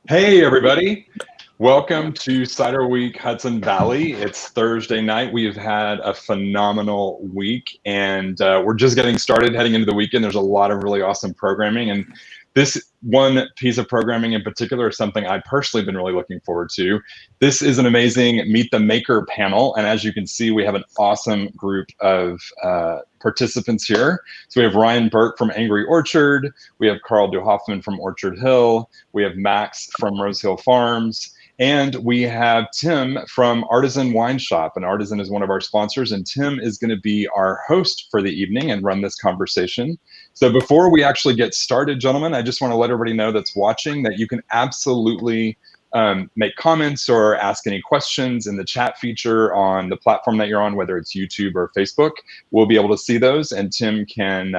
Hey, everybody. Welcome to Cider Week Hudson Valley. It's Thursday night. We've had a phenomenal week, and we're just getting started heading into the weekend. There's a lot of really awesome programming, and this one piece of programming in particular is something I personally been really looking forward to. This is an amazing Meet the Maker panel, and as you can see, we have an awesome group of participants here. So we have Ryan Burke from Angry Orchard, we have Carl DeHoffman from Orchard Hill, we have Max from Rose Hill Farms, and we have Tim from Artisan Wine Shop. And Artisan is one of our sponsors, and Tim is going to be our host for the evening and run this conversation. So before we actually get started, gentlemen, I just want to let everybody know that's watching that you can absolutely make comments or ask any questions in the chat feature on the platform that you're on, whether it's YouTube or Facebook. We'll be able to see those, and Tim can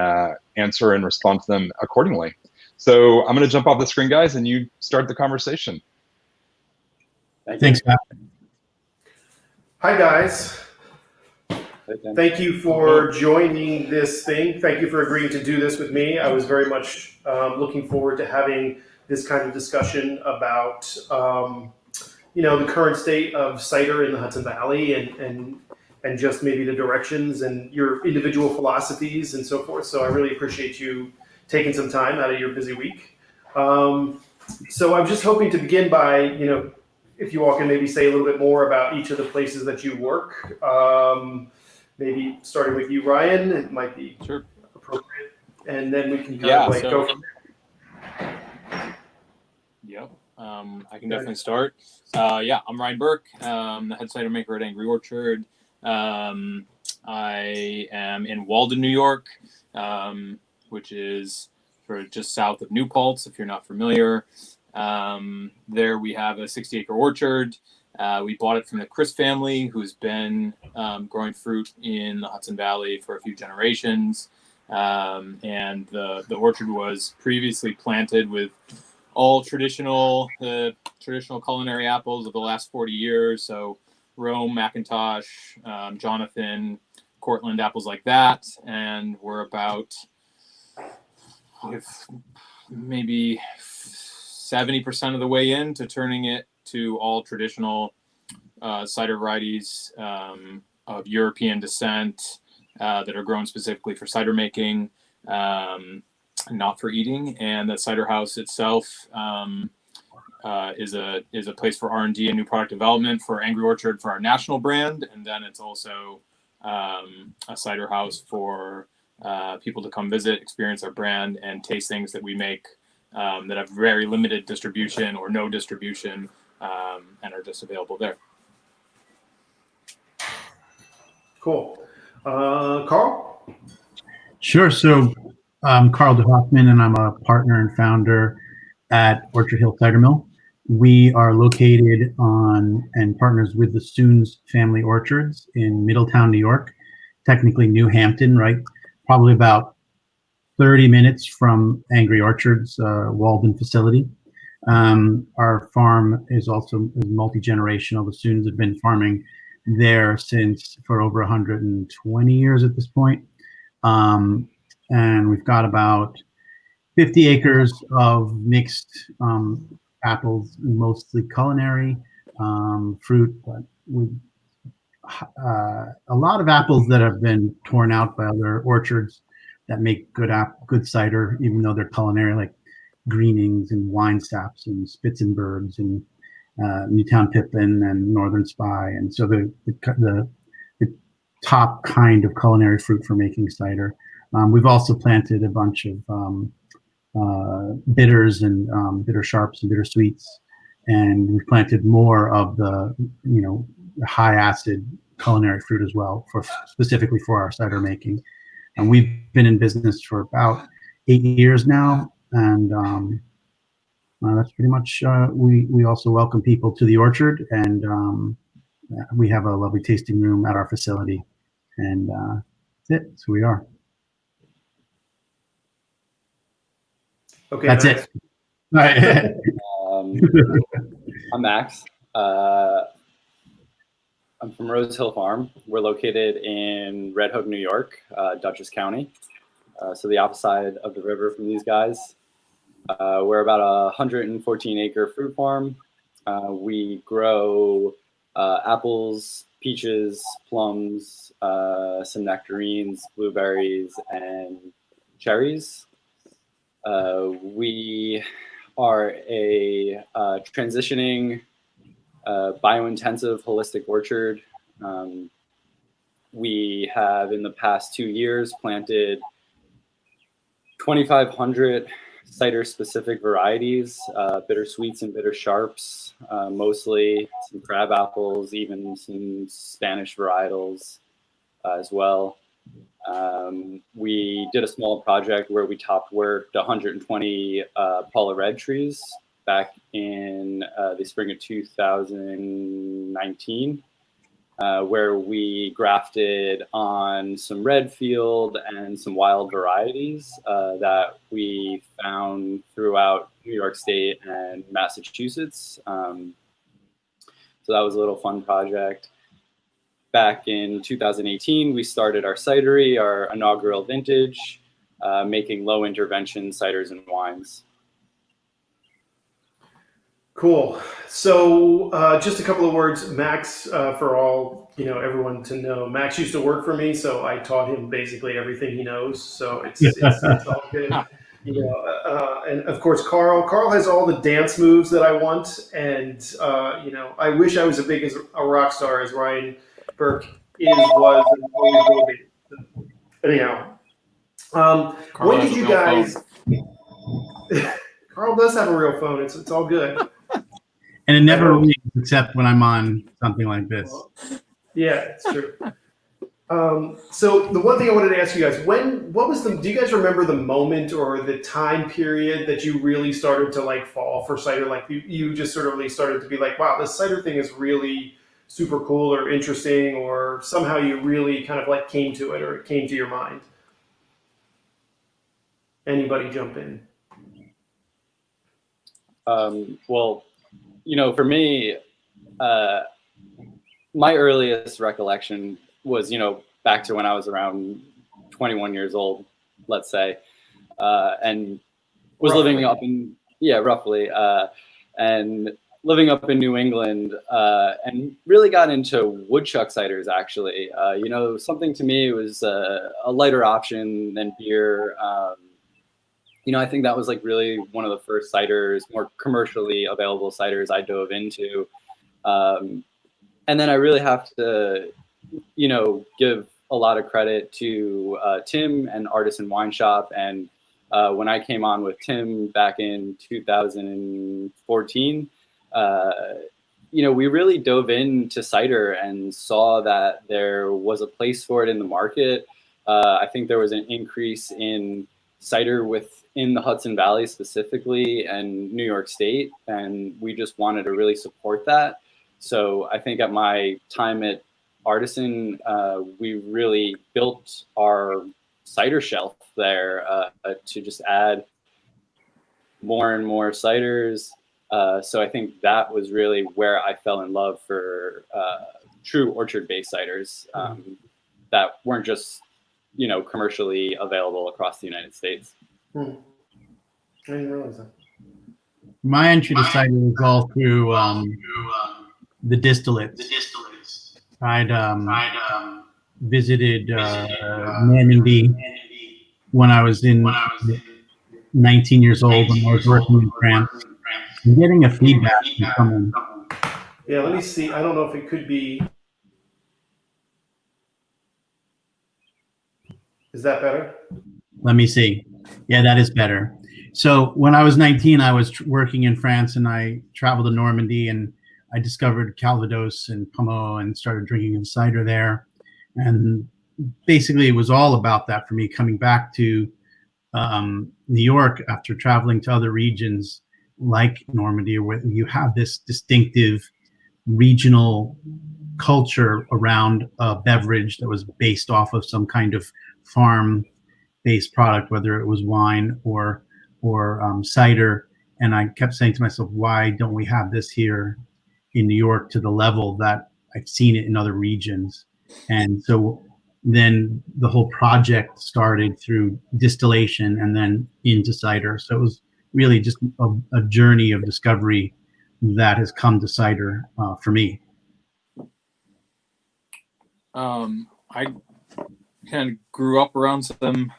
answer and respond to them accordingly. So I'm going to jump off the screen, guys, and you start the conversation. Thanks, Matt. Hi, guys. Thank you for joining this thing. Thank you for agreeing to do this with me. I was very much looking forward to having this kind of discussion about, the current state of cider in the Hudson Valley and just maybe the directions and your individual philosophies and so forth. So I really appreciate you taking some time out of your busy week. So I'm just hoping to begin by, if you all can maybe say a little bit more about each of the places that you work. Maybe starting with you, Ryan, it might be appropriate. And then we can go from there. Yep, I can definitely start. I'm Ryan Burke, the head cider maker at Angry Orchard. I am in Walden, New York, which is sort of just south of New Paltz, if you're not familiar. There we have a 60-acre orchard. We bought it from the Chris family, who's been growing fruit in the Hudson Valley for a few generations. And the orchard was previously planted with all traditional culinary apples of the last 40 years. So Rome, McIntosh, Jonathan, Cortland, apples like that. And we're about maybe 70% of the way into turning it to all traditional cider varieties of European descent that are grown specifically for cider making, not for eating. And the cider house itself is a place for R&D and new product development for Angry Orchard for our national brand, and then it's also a cider house for people to come visit, experience our brand, and taste things that we make that have very limited distribution or no distribution, and are just available there. Cool. Carl? Sure. So I'm Carl DeHoffman, and I'm a partner and founder at Orchard Hill Cider Mill. We are located on and partners with the Soons Family Orchards in Middletown, New York, technically New Hampton, right? Probably about 30 minutes from Angry Orchard's Walden facility. Our farm is also multi-generational. The Soons have been farming there for over 120 years at this point. And we've got about 50 acres of mixed apples, mostly culinary fruit, but with a lot of apples that have been torn out by other orchards that make good cider, even though they're culinary, like Greenings and Wine Saps and Spitzenbergs and Newtown Pippin and Northern Spy. And so the top kind of culinary fruit for making cider. We've also planted a bunch of bitters and bitter sharps and bitter sweets. And we've planted more of the, high acid culinary fruit as well, specifically for our cider making. And we've been in business for about 8 years now, and that's pretty much. We also welcome people to the orchard, and we have a lovely tasting room at our facility, and that's it. So we are. Okay, that's nice. it. I'm Max. I'm from Rose Hill Farm. We're located in Red Hook, New York, Dutchess County. So the opposite side of the river from these guys. We're about a 114-acre fruit farm. We grow apples, peaches, plums, some nectarines, blueberries, and cherries. We are a transitioning, biointensive holistic orchard. We have, in the past 2 years, planted 2,500 cider-specific varieties, bitter sweets and bitter sharps, mostly some crab apples, even some Spanish varietals as well. We did a small project where we top worked 120 Paula Red trees back in the spring of 2019, where we grafted on some red field and some wild varieties that we found throughout New York State and Massachusetts. So that was a little fun project. Back in 2018, we started our cidery, our inaugural vintage, making low intervention ciders and wines. Cool. So just a couple of words, Max, for all, everyone to know. Max used to work for me, so I taught him basically everything he knows. So it's all good. And of course, Carl has all the dance moves that I want. And, I wish I was as big as a rock star as Ryan Burke was, and always will be. Anyhow, when did you guys... Carl does have a real phone. It's all good. And it never rings except when I'm on something like this. Yeah, it's true. So the one thing I wanted to ask you guys, do you guys remember the moment or the time period that you really started to fall for cider? Like you just sort of really started to be like, wow, this cider thing is really super cool or interesting, or somehow you really kind of came to it, or it came to your mind? Anybody jump in? Well, for me, my earliest recollection was, back to when I was around 21 years old, let's say, and was living up in, roughly, and living up in New England, and really got into woodchuck ciders, actually. Something to me was a lighter option than beer. I think that was really one of the first ciders, more commercially available ciders I dove into. And then I really have to, give a lot of credit to Tim and Artisan Wine Shop. And when I came on with Tim back in 2014, we really dove into cider and saw that there was a place for it in the market. I think there was an increase in cider within the Hudson Valley specifically and New York State, and we just wanted to really support that. So I think at my time at Artisan, we really built our cider shelf there to just add more and more ciders. So I think that was really where I fell in love for true orchard-based ciders that weren't just commercially available across the United States. I didn't realize that. My entry to cider was all through the distillates. I'd visited Normandy when I was 19 years old, when I was working in France. And getting a feedback from someone. Yeah, let me see. I don't know if it could be. Is that better? Let me see. Yeah, that is better. So when I was 19, I was working in France, and I traveled to Normandy, and I discovered Calvados and Pommeau and started drinking cider there. And basically it was all about that for me, coming back to New York after traveling to other regions like Normandy, where you have this distinctive regional culture around a beverage that was based off of some kind of farm-based product, whether it was wine or cider. And I kept saying to myself, why don't we have this here in New York to the level that I've seen it in other regions? And so then the whole project started through distillation and then into cider. So it was really just a journey of discovery that has come to cider for me. I kind of grew up around some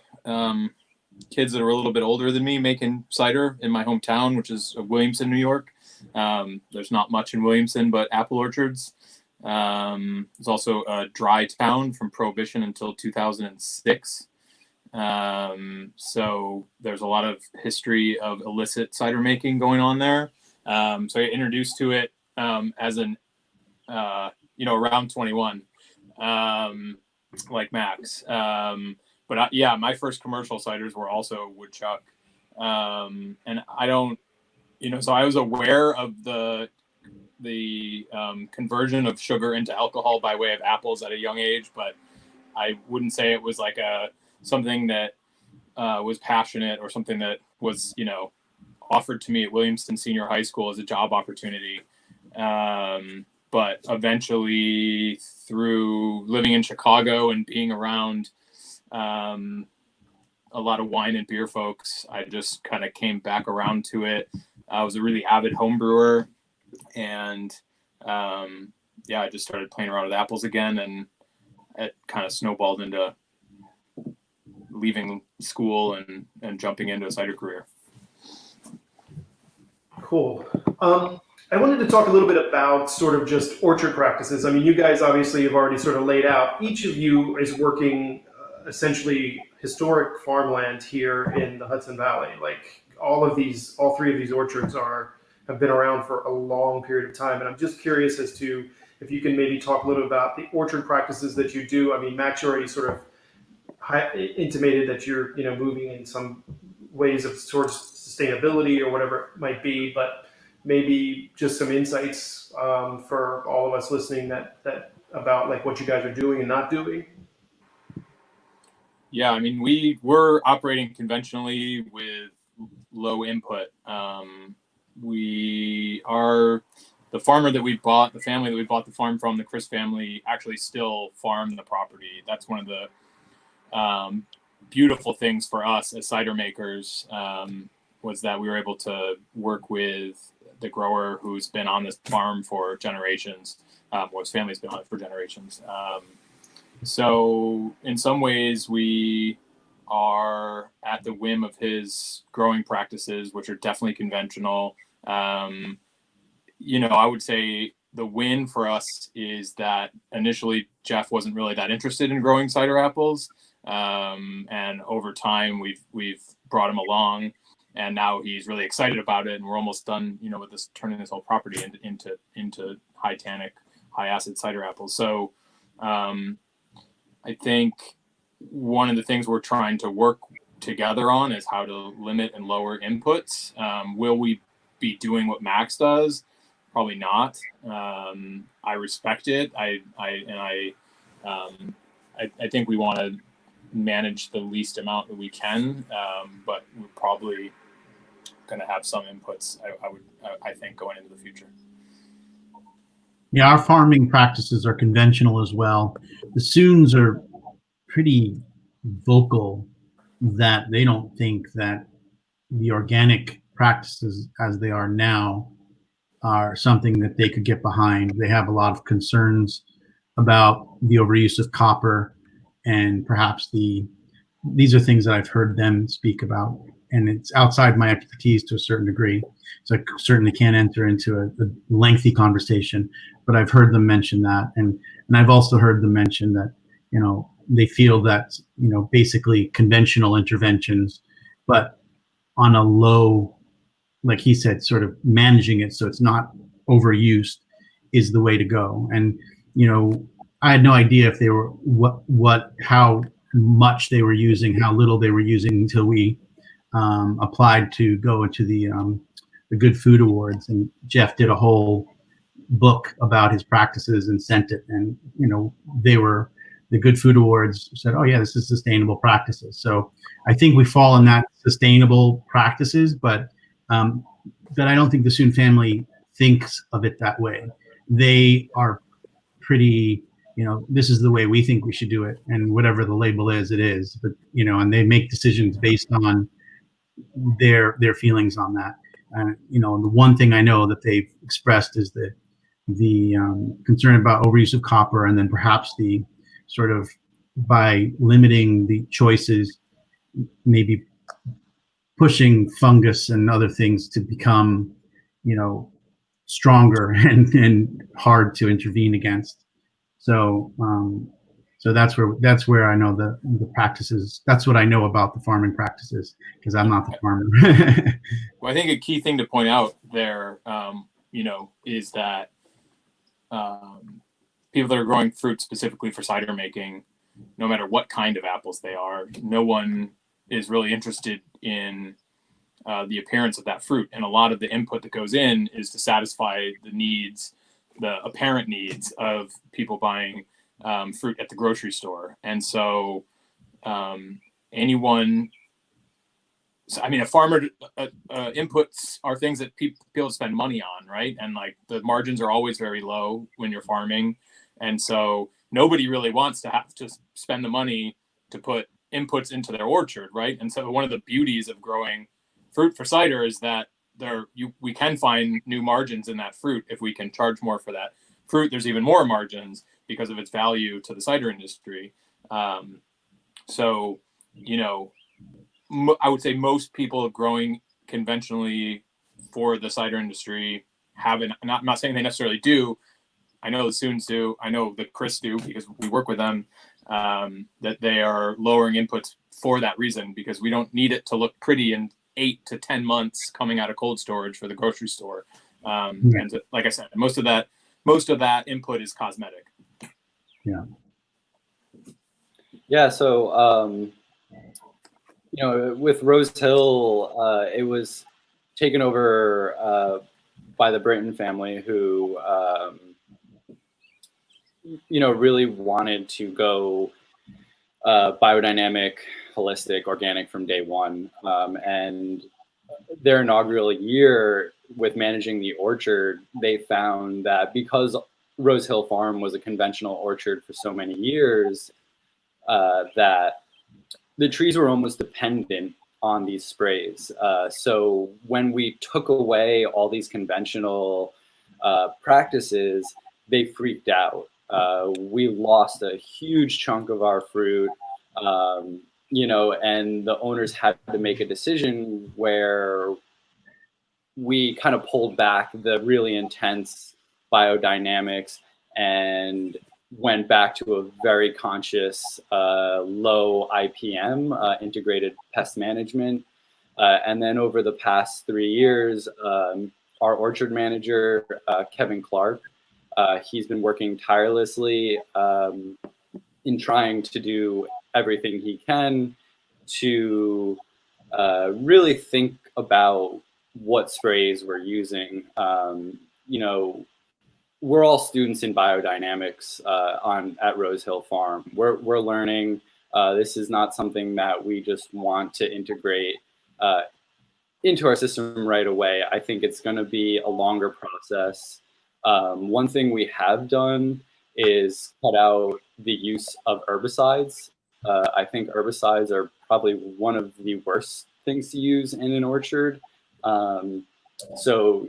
kids that are a little bit older than me making cider in my hometown, which is Williamson, New York. There's not much in Williamson but apple orchards. It's also a dry town from Prohibition until 2006. So there's a lot of history of illicit cider making going on there. So I got introduced to it as an, around 21, like Max. But yeah, my first commercial ciders were also woodchuck. And I don't, so I was aware of the conversion of sugar into alcohol by way of apples at a young age, but I wouldn't say it was like something that was passionate or something that was, offered to me at Williamston Senior High School as a job opportunity. But eventually, through living in Chicago and being around a lot of wine and beer folks, I just kind of came back around to it. I was a really avid home brewer, and I just started playing around with apples again, and it kind of snowballed into leaving school and jumping into a cider career. Cool. I wanted to talk a little bit about sort of just orchard practices. I mean, you guys obviously have already sort of laid out. Each of you is working essentially historic farmland here in the Hudson Valley. Like all three of these orchards have been around for a long period of time. And I'm just curious as to if you can maybe talk a little about the orchard practices that you do. I mean, Max already sort of intimated that you're, moving in some ways of sort of sustainability or whatever it might be, but maybe just some insights for all of us listening that about like what you guys are doing and not doing. Yeah, I mean, we were operating conventionally with low input. The family that we bought the farm from, the Chris family, actually still farm the property. That's one of the beautiful things for us as cider makers, was that we were able to work with the grower who's been on this farm for generations, or his family's been on it for generations. So in some ways we are at the whim of his growing practices, which are definitely conventional. I would say the win for us is that initially Jeff wasn't really that interested in growing cider apples. And over time we've brought him along, and now he's really excited about it. And we're almost done, with this, turning this whole property into high tannic, high acid cider apples. So, I think one of the things we're trying to work together on is how to limit and lower inputs. Will we be doing what Max does? Probably not. I respect it. I think we want to manage the least amount that we can, but we're probably going to have some inputs, I think, going into the future. Yeah, our farming practices are conventional as well. The Soons are pretty vocal that they don't think that the organic practices as they are now are something that they could get behind. They have a lot of concerns about the overuse of copper, and perhaps these are things that I've heard them speak about, and it's outside my expertise to a certain degree. So I certainly can't enter into a lengthy conversation, but I've heard them mention that. And I've also heard them mention that, they feel that, basically conventional interventions, but on a low, like he said, sort of managing it so it's not overused is the way to go. And, I had no idea if they were how much they were using, how little they were using until we applied to go into the Good Food Awards, and Jeff did a whole book about his practices and sent it, and the Good Food Awards said, oh yeah, this is sustainable practices. So I think we fall in that sustainable practices, but I don't think the Soon family thinks of it that way. They are pretty, this is the way we think we should do it, and whatever the label is, it is. But and they make decisions based on their feelings on that. You know, the one thing I know that they've expressed is the concern about overuse of copper, and then perhaps the sort of, by limiting the choices, maybe pushing fungus and other things to become, you know, stronger and hard to intervene against. So so that's where I know the practices. That's what I know about the farming practices, because I'm not the farmer. Well, I think a key thing to point out there, you know, is that people that are growing fruit specifically for cider making, no matter what kind of apples they are, no one is really interested in the appearance of that fruit. And a lot of the input that goes in is to satisfy the needs, the apparent needs of people buying fruit at the grocery store. And so anyone, I mean, a farmer inputs are things that people spend money on, right? And like the margins are always very low when you're farming. And so nobody really wants to have to spend the money to put inputs into their orchard, right? And so one of the beauties of growing fruit for cider is that we can find new margins in that fruit. If we can charge more for that fruit, there's even more margins because of its value to the cider industry. So, you know, I would say most people growing conventionally for the cider industry haven't, I'm not saying they necessarily do. I know the Soons do. I know the Chris do, because we work with them, that they are lowering inputs for that reason, because we don't need it to look pretty in 8 to 10 months coming out of cold storage for the grocery store. And like I said, most of that input is cosmetic. Yeah. Yeah. So, you know, with Rose Hill, it was taken over by the Britton family, who, you know, really wanted to go biodynamic, holistic, organic from day one. And their inaugural year with managing the orchard, they found that because Rose Hill Farm was a conventional orchard for so many years, that the trees were almost dependent on these sprays. So when we took away all these conventional practices, they freaked out. We lost a huge chunk of our fruit, you know, and the owners had to make a decision where we kind of pulled back the really intense biodynamics and went back to a very conscious, low IPM, integrated pest management. And then over the past 3 years, our orchard manager, Kevin Clark, he's been working tirelessly in trying to do everything he can to really think about what sprays we're using. You know, we're all students in biodynamics at Rose Hill Farm. We're learning. This is not something that we just want to integrate into our system right away. I think it's going to be a longer process. One thing we have done is cut out the use of herbicides. I think herbicides are probably one of the worst things to use in an orchard. So,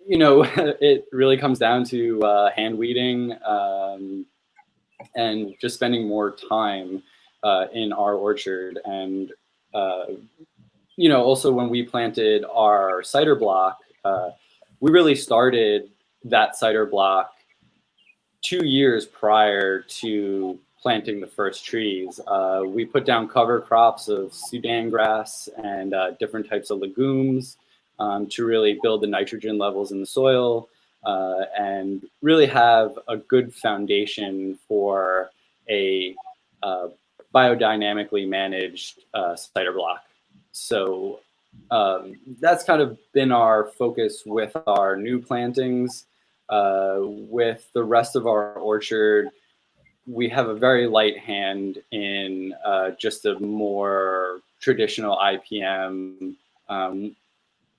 you know, it really comes down to hand weeding and just spending more time in our orchard. And, you know, also when we planted our cider block, we really started that cider block 2 years prior to planting the first trees. We put down cover crops of Sudan grass and different types of legumes to really build the nitrogen levels in the soil and really have a good foundation for a biodynamically managed cider block. So that's kind of been our focus with our new plantings. With the rest of our orchard, we have a very light hand in just a more traditional IPM.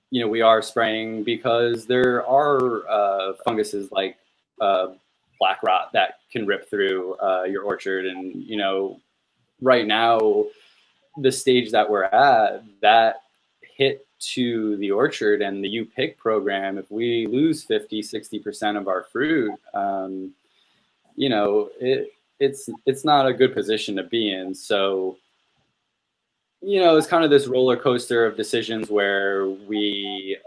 You know, we are spraying because there are funguses like black rot that can rip through your orchard. And, you know, right now, the stage that we're at, that hit to the orchard and the U-Pick program, if we lose 50-60% of our fruit, you know, it's not a good position to be in. So, you know, it's kind of this roller coaster of decisions where we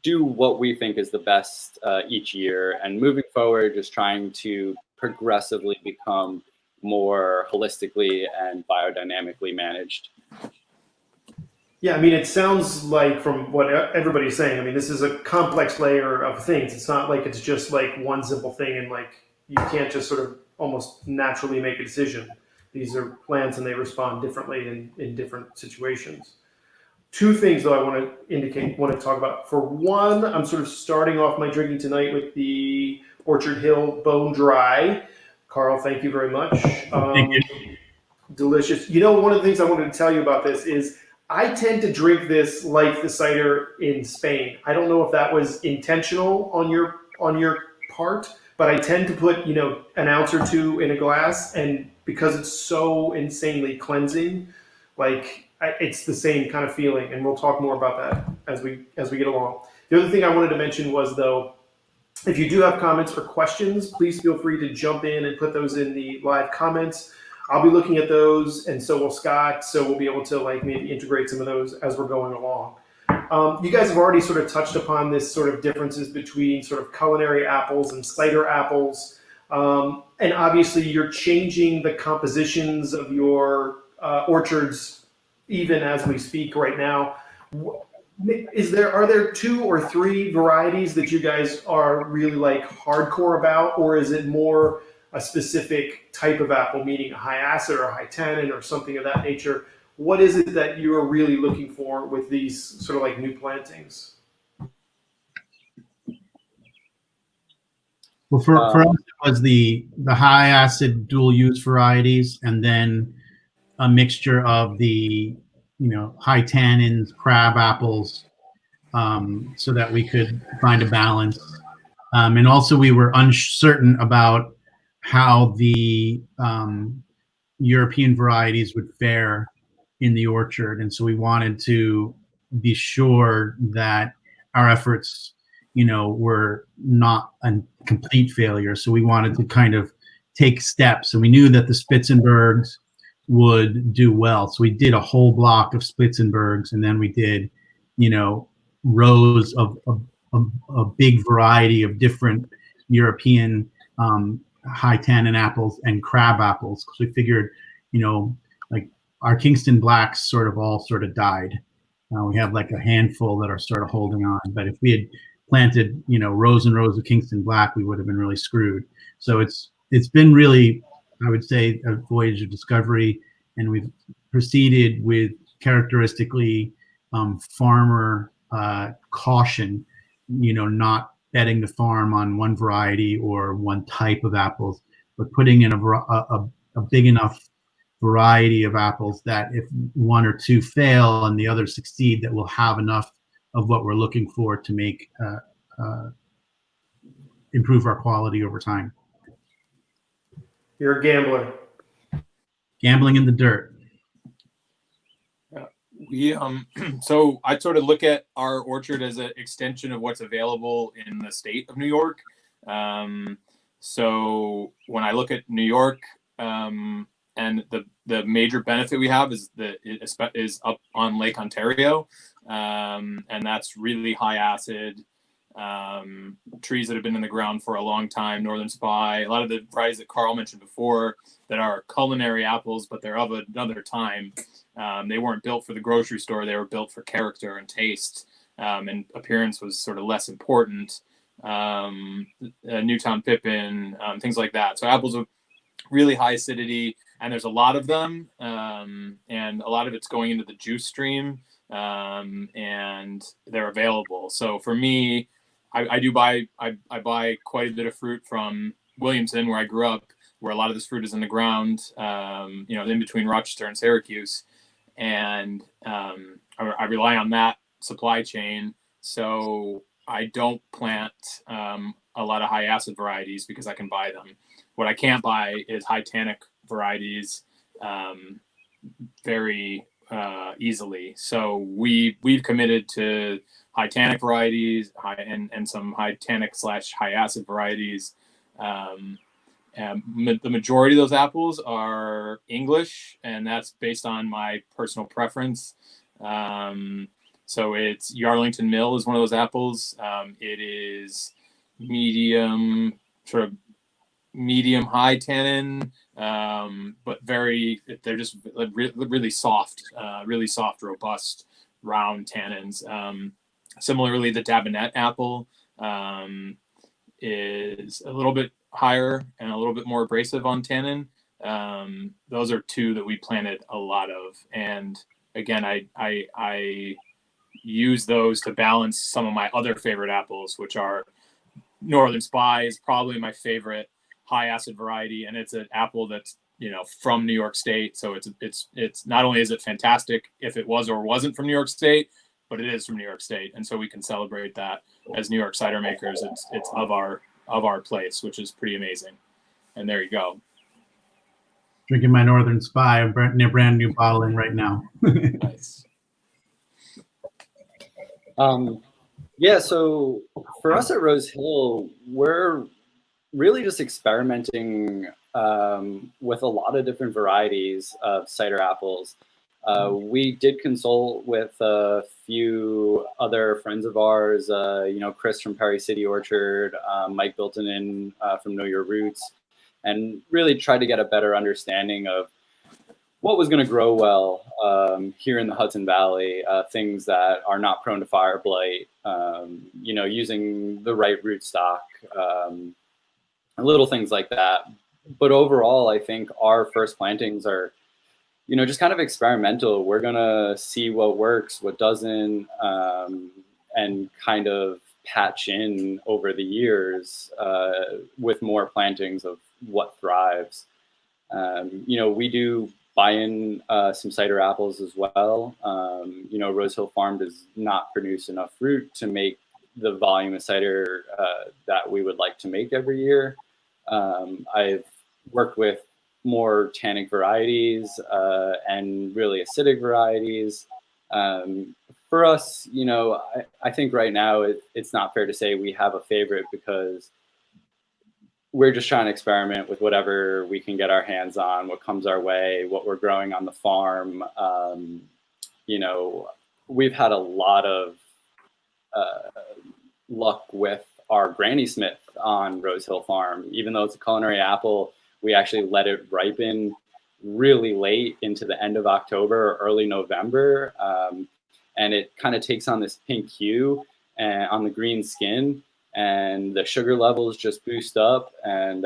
do what we think is the best each year, and moving forward, just trying to progressively become more holistically and biodynamically managed. Yeah, I mean, it sounds like from what everybody's saying, I mean, this is a complex layer of things. It's not like it's just like one simple thing and like you can't just sort of almost naturally make a decision. These are plants and they respond differently in different situations. Two things though I want to talk about. For one, I'm sort of starting off my drinking tonight with the Orchard Hill Bone Dry. Carl, thank you very much. Thank you. Delicious. You know, one of the things I wanted to tell you about this is I tend to drink this like the cider in Spain. I don't know if that was intentional on your part, but I tend to put, you know, an ounce or two in a glass, and because it's so insanely cleansing, like it's the same kind of feeling. And we'll talk more about that as we get along. The other thing I wanted to mention was, though, if you do have comments or questions, please feel free to jump in and put those in the live comments. I'll be looking at those, and so will Scott, so we'll be able to like maybe integrate some of those as we're going along. You guys have already sort of touched upon this sort of differences between sort of culinary apples and cider apples. And obviously you're changing the compositions of your orchards even as we speak right now. Are there 2 or 3 varieties that you guys are really like hardcore about, or is it more a specific type of apple, meaning a high acid or a high tannin or something of that nature? What is it that you are really looking for with these sort of like new plantings? Well, for us, it was the high acid dual use varieties, and then a mixture of the, you know, high tannins, crab apples, so that we could find a balance. And also we were uncertain about how the European varieties would fare in the orchard, and so we wanted to be sure that our efforts, you know, were not a complete failure. So we wanted to kind of take steps, and we knew that the Spitzenbergs would do well. So we did a whole block of Spitzenbergs, and then we did, you know, rows of a big variety of different European high tannin apples and crab apples, because we figured, you know, like our Kingston Blacks all sort of died. We have like a handful that are sort of holding on, but if we had planted, you know, rows and rows of Kingston Black, we would have been really screwed. So it's been really, I would say, a voyage of discovery, and we've proceeded with characteristically farmer caution, you know, not betting the farm on one variety or one type of apples, but putting in a big enough variety of apples that if 1 or 2 fail and the others succeed, that we'll have enough of what we're looking for to make improve our quality over time. You're a gambler. Gambling in the dirt. We so I sort of look at our orchard as an extension of what's available in the state of New York. So when I look at New York, and the major benefit we have is that it is up on Lake Ontario, and that's really high acid trees that have been in the ground for a long time. Northern Spy, a lot of the varieties that Carl mentioned before that are culinary apples, but they're of another time. They weren't built for the grocery store. They were built for character and taste, and appearance was sort of less important. Newtown Pippin, things like that. So apples with really high acidity, and there's a lot of them, and a lot of it's going into the juice stream, and they're available. So for me, I buy quite a bit of fruit from Williamson, where I grew up, where a lot of this fruit is in the ground, you know, in between Rochester and Syracuse. And I rely on that supply chain. So I don't plant a lot of high acid varieties because I can buy them. What I can't buy is high tannic varieties, very easily. So we've committed to high tannic varieties, and some high tannic / high acid varieties. The majority of those apples are English, and that's based on my personal preference. So it's Yarlington Mill is one of those apples. It is medium, sort of medium high tannin, but they're just really soft, robust, round tannins. Similarly, the Dabinet apple is a little bit higher and a little bit more abrasive on tannin. Those are two that we planted a lot of, and again, I use those to balance some of my other favorite apples, which are Northern Spy is probably my favorite high acid variety, and it's an apple that's from New York State. So it's not only is it fantastic if it was or wasn't from New York State, but it is from New York State, and so we can celebrate that as New York cider makers. It's of our place, which is pretty amazing. And there you go. Drinking my Northern Spy, brand new bottling right now. Nice. Yeah, so for us at Rose Hill, we're really just experimenting with a lot of different varieties of cider apples. We did consult with a few other friends of ours, Chris from Perry City Orchard, Mike Biltonen from Know Your Roots, and really tried to get a better understanding of what was going to grow well here in the Hudson Valley, things that are not prone to fire blight, using the right rootstock, little things like that. But overall, I think our first plantings are, just kind of experimental. We're going to see what works, what doesn't, and kind of patch in over the years with more plantings of what thrives. We do buy in some cider apples as well. Rose Hill Farm does not produce enough fruit to make the volume of cider that we would like to make every year. I've worked with more tannic varieties and really acidic varieties. For us, I think right now it's not fair to say we have a favorite, because we're just trying to experiment with whatever we can get our hands on, what comes our way, what we're growing on the farm. We've had a lot of luck with our Granny Smith on Rose Hill Farm. Even though it's a culinary apple, we actually let it ripen really late into the end of October or early November. And it kind of takes on this pink hue on the green skin, and the sugar levels just boost up. And,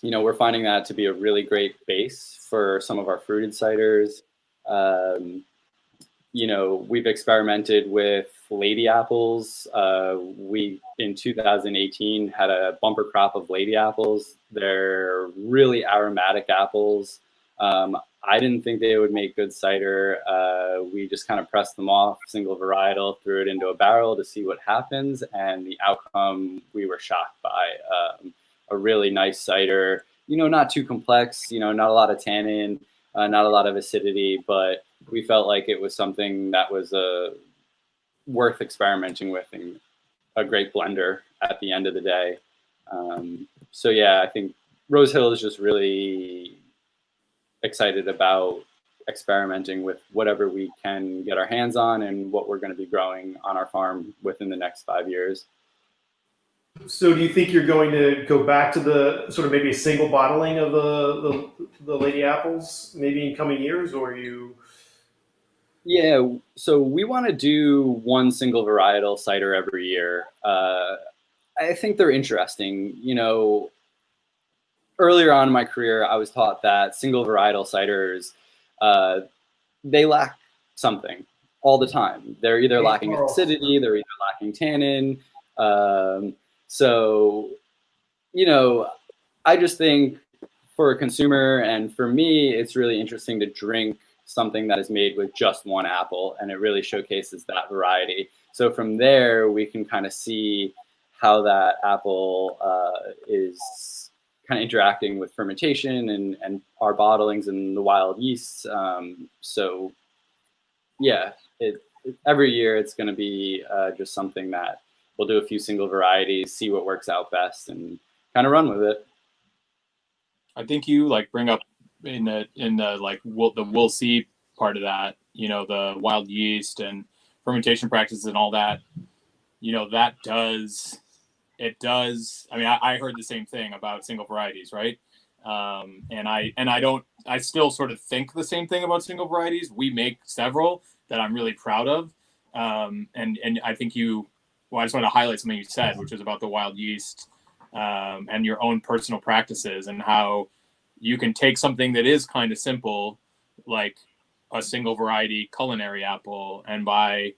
we're finding that to be a really great base for some of our fruited ciders. We've experimented with lady apples. We, in 2018, had a bumper crop of lady apples. They're really aromatic apples. I didn't think they would make good cider. We just kind of pressed them off, single varietal, threw it into a barrel to see what happens. And the outcome, we were shocked by. A really nice cider, not too complex, not a lot of tannin, not a lot of acidity, but we felt like it was something that was worth experimenting with, and a great blender at the end of the day. So yeah, I think Rose Hill is just really excited about experimenting with whatever we can get our hands on and what we're going to be growing on our farm within the next 5 years. So do you think you're going to go back to the sort of maybe a single bottling of the lady apples maybe in coming years, or you? Yeah, so we want to do one single varietal cider every year. I think they're interesting. Earlier on in my career, I was taught that single varietal ciders, they lack something all the time. They're either lacking acidity, they're either lacking tannin. So, I just think for a consumer and for me, it's really interesting to drink something that is made with just one apple, and it really showcases that variety. So from there, we can kind of see how that apple is kind of interacting with fermentation and our bottlings and the wild yeasts. So yeah, every year it's going to be just something that we'll do a few single varieties, see what works out best, and kind of run with it. I think you like bring up in the like we'll see part of that, you know, the wild yeast and fermentation practices and all that, you know, that does. I mean, I heard the same thing about single varieties, right? And I still sort of think the same thing about single varieties. We make several that I'm really proud of. And I think I just want to highlight something you said, which is about the wild yeast, and your own personal practices and how you can take something that is kind of simple, like a single variety culinary apple, and by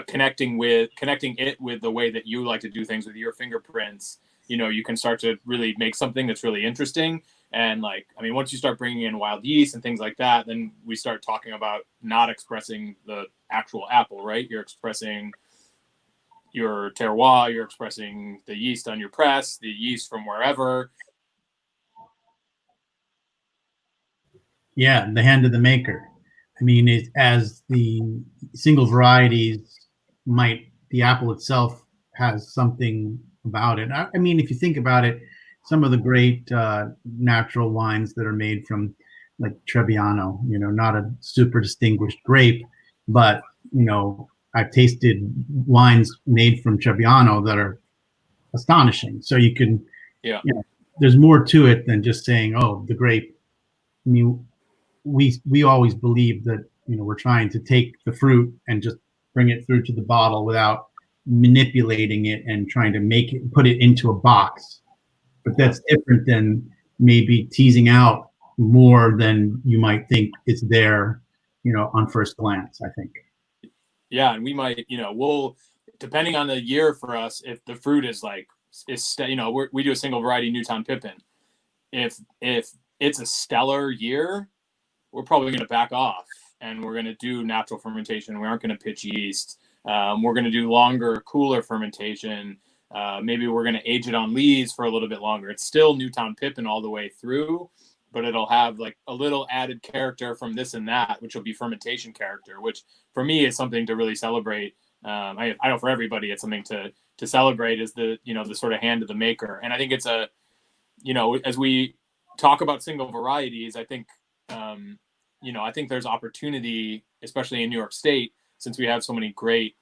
connecting it with the way that you like to do things with your fingerprints, you know, you can start to really make something that's really interesting. And like, I mean, once you start bringing in wild yeast and things like that, then we start talking about not expressing the actual apple, right? You're expressing your terroir, you're expressing the yeast on your press, the yeast from wherever. Yeah, the hand of the maker. I mean, as the single varieties the apple itself has something about it. I mean, if you think about it, some of the great natural wines that are made from like Trebbiano, you know, not a super distinguished grape, but, you know, I've tasted wines made from Trebbiano that are astonishing. So you can, Yeah, you know, there's more to it than just saying, oh, the grape. I mean, we always believe that, you know, we're trying to take the fruit and just bring it through to the bottle without manipulating it and trying to put it into a box. But that's different than maybe teasing out more than you might think is there, you know, on first glance, I think. yeah, and we might, you know, we'll, depending on the year for us, if the fruit is like, you know, we do a single variety Newtown Pippin. If it's a stellar year, we're probably going to back off and we're going to do natural fermentation. We aren't going to pitch yeast. We're going to do longer, cooler fermentation. Maybe we're going to age it on lees for a little bit longer. It's still Newtown Pippin all the way through, but it'll have like a little added character from this and that, which will be fermentation character, which for me is something to really celebrate. I know for everybody, it's something to celebrate, is the, you know, the sort of hand of the maker. And I think it's a, you know, as we talk about single varieties, I think, you know, I think there's opportunity, especially in New York State, since we have so many great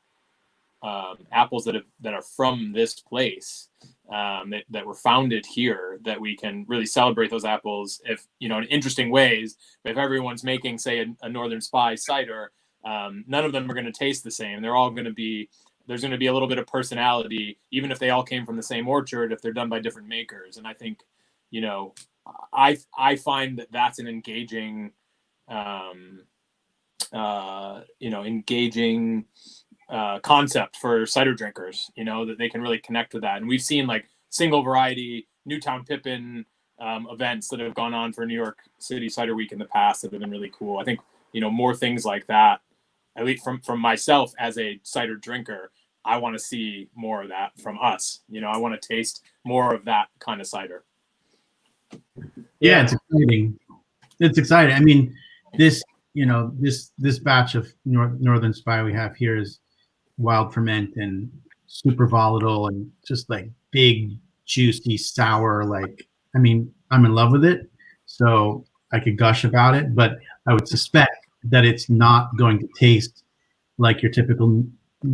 apples that are from this place, that were founded here, that we can really celebrate those apples, if, you know, in interesting ways. But if everyone's making, say, a Northern Spy cider, none of them are going to taste the same. They're all going to be, there's going to be a little bit of personality, even if they all came from the same orchard, if they're done by different makers. And I think, you know, I find that that's an engaging, you know, engaging concept for cider drinkers, you know, that they can really connect with that. And we've seen like single variety Newtown Pippin events that have gone on for New York City Cider Week in the past that have been really cool. I think, you know, more things like that, at least from myself as a cider drinker, I want to see more of that from us. You know, I want to taste more of that kind of cider. Yeah, it's exciting. It's exciting. I mean, this, you know, this batch of Northern Spy we have here is wild ferment and super volatile and just like big, juicy, sour. Like, I mean, I'm in love with it, so I could gush about it, but I would suspect that it's not going to taste like your typical,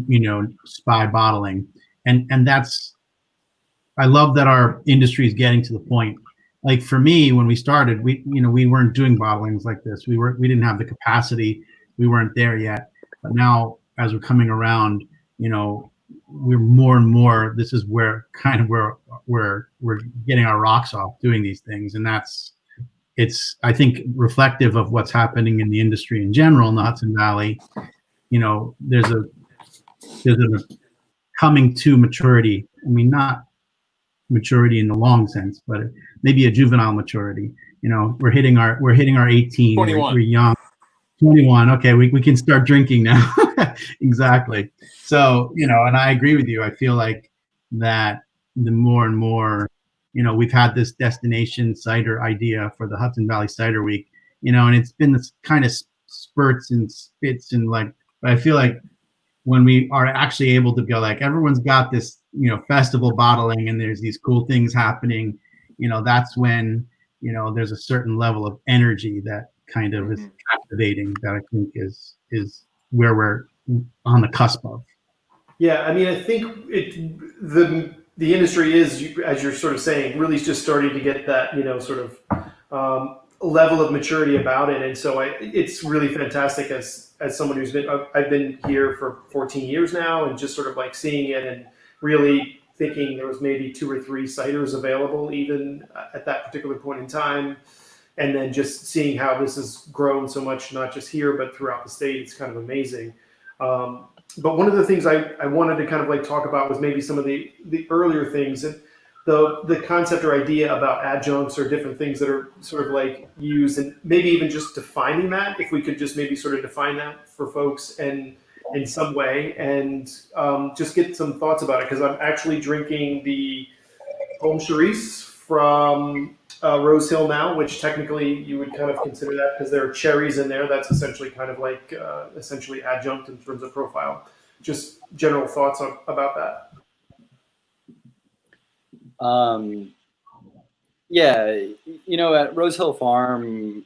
you know, Spy bottling. And that's, I love that our industry is getting to the point. Like for me, when we started, we weren't doing bottlings like this. We didn't have the capacity. We weren't there yet. But now, as we're coming around, you know, we're more and more. This is where we're getting our rocks off doing these things, and it's I think reflective of what's happening in the industry in general in the Hudson Valley. You know, there's a coming to maturity. I mean, not maturity in the long sense, but maybe a juvenile maturity. You know, we're hitting our 18. 21. We're young. 21. Okay, we can start drinking now. Exactly. So, you know, and I agree with you. I feel like that the more and more we've had this destination cider idea for the Hudson Valley Cider Week, and it's been this kind of spurts and spits and like, but I feel like when we are actually able to go like, everyone's got this, festival bottling and there's these cool things happening, that's when, there's a certain level of energy that kind of is captivating that I think is where we're on the cusp of. Yeah, I mean, I think the industry is, as you're sort of saying, really just starting to get that, sort of level of maturity about it. And so it's really fantastic as someone I've been here for 14 years now, and just sort of like seeing it and really thinking there was maybe 2 or 3 ciders available even at that particular point in time. And then just seeing how this has grown so much, not just here, but throughout the state, it's kind of amazing. But one of the things I wanted to kind of like talk about was maybe some of the earlier things, and the concept or idea about adjuncts or different things that are sort of like used, and maybe even just defining that, if we could just maybe sort of define that for folks and in some way, and just get some thoughts about it, because I'm actually drinking the Home Cerise from Rose Hill now, which technically you would kind of consider that, because there are cherries in there. That's essentially kind of like essentially adjunct in terms of profile. Just general thoughts about that. Yeah, at Rose Hill Farm,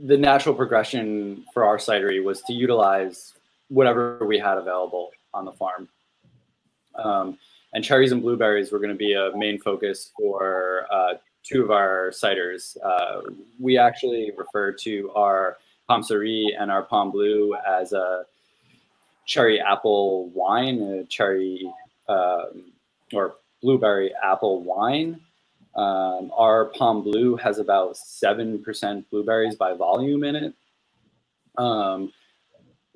the natural progression for our cidery was to utilize whatever we had available on the farm. And cherries and blueberries were going to be a main focus for 2 of our ciders. We actually refer to our Pomme Cerise and our Pomme Blue as a cherry apple wine, a cherry or blueberry apple wine. Our Pomme Blue has about 7% blueberries by volume in it.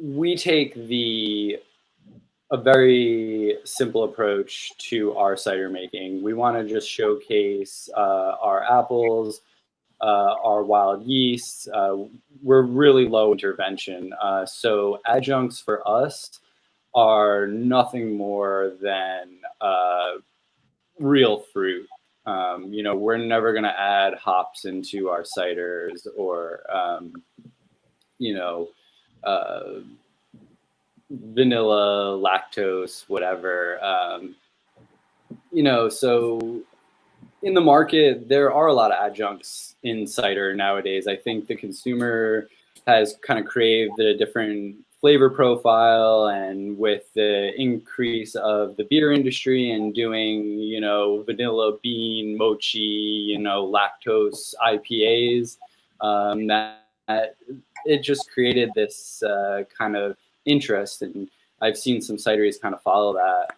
We take a very simple approach to our cider making. We want to just showcase our apples, our wild yeasts. We're really low intervention. So adjuncts for us are nothing more than real fruit. We're never going to add hops into our ciders or, vanilla, lactose, whatever. So in the market, there are a lot of adjuncts in cider nowadays. I think the consumer has kind of craved a different flavor profile, and with the increase of the beer industry and doing, vanilla bean, mochi, lactose IPAs, that it just created this kind of interest, and I've seen some cideries kind of follow that.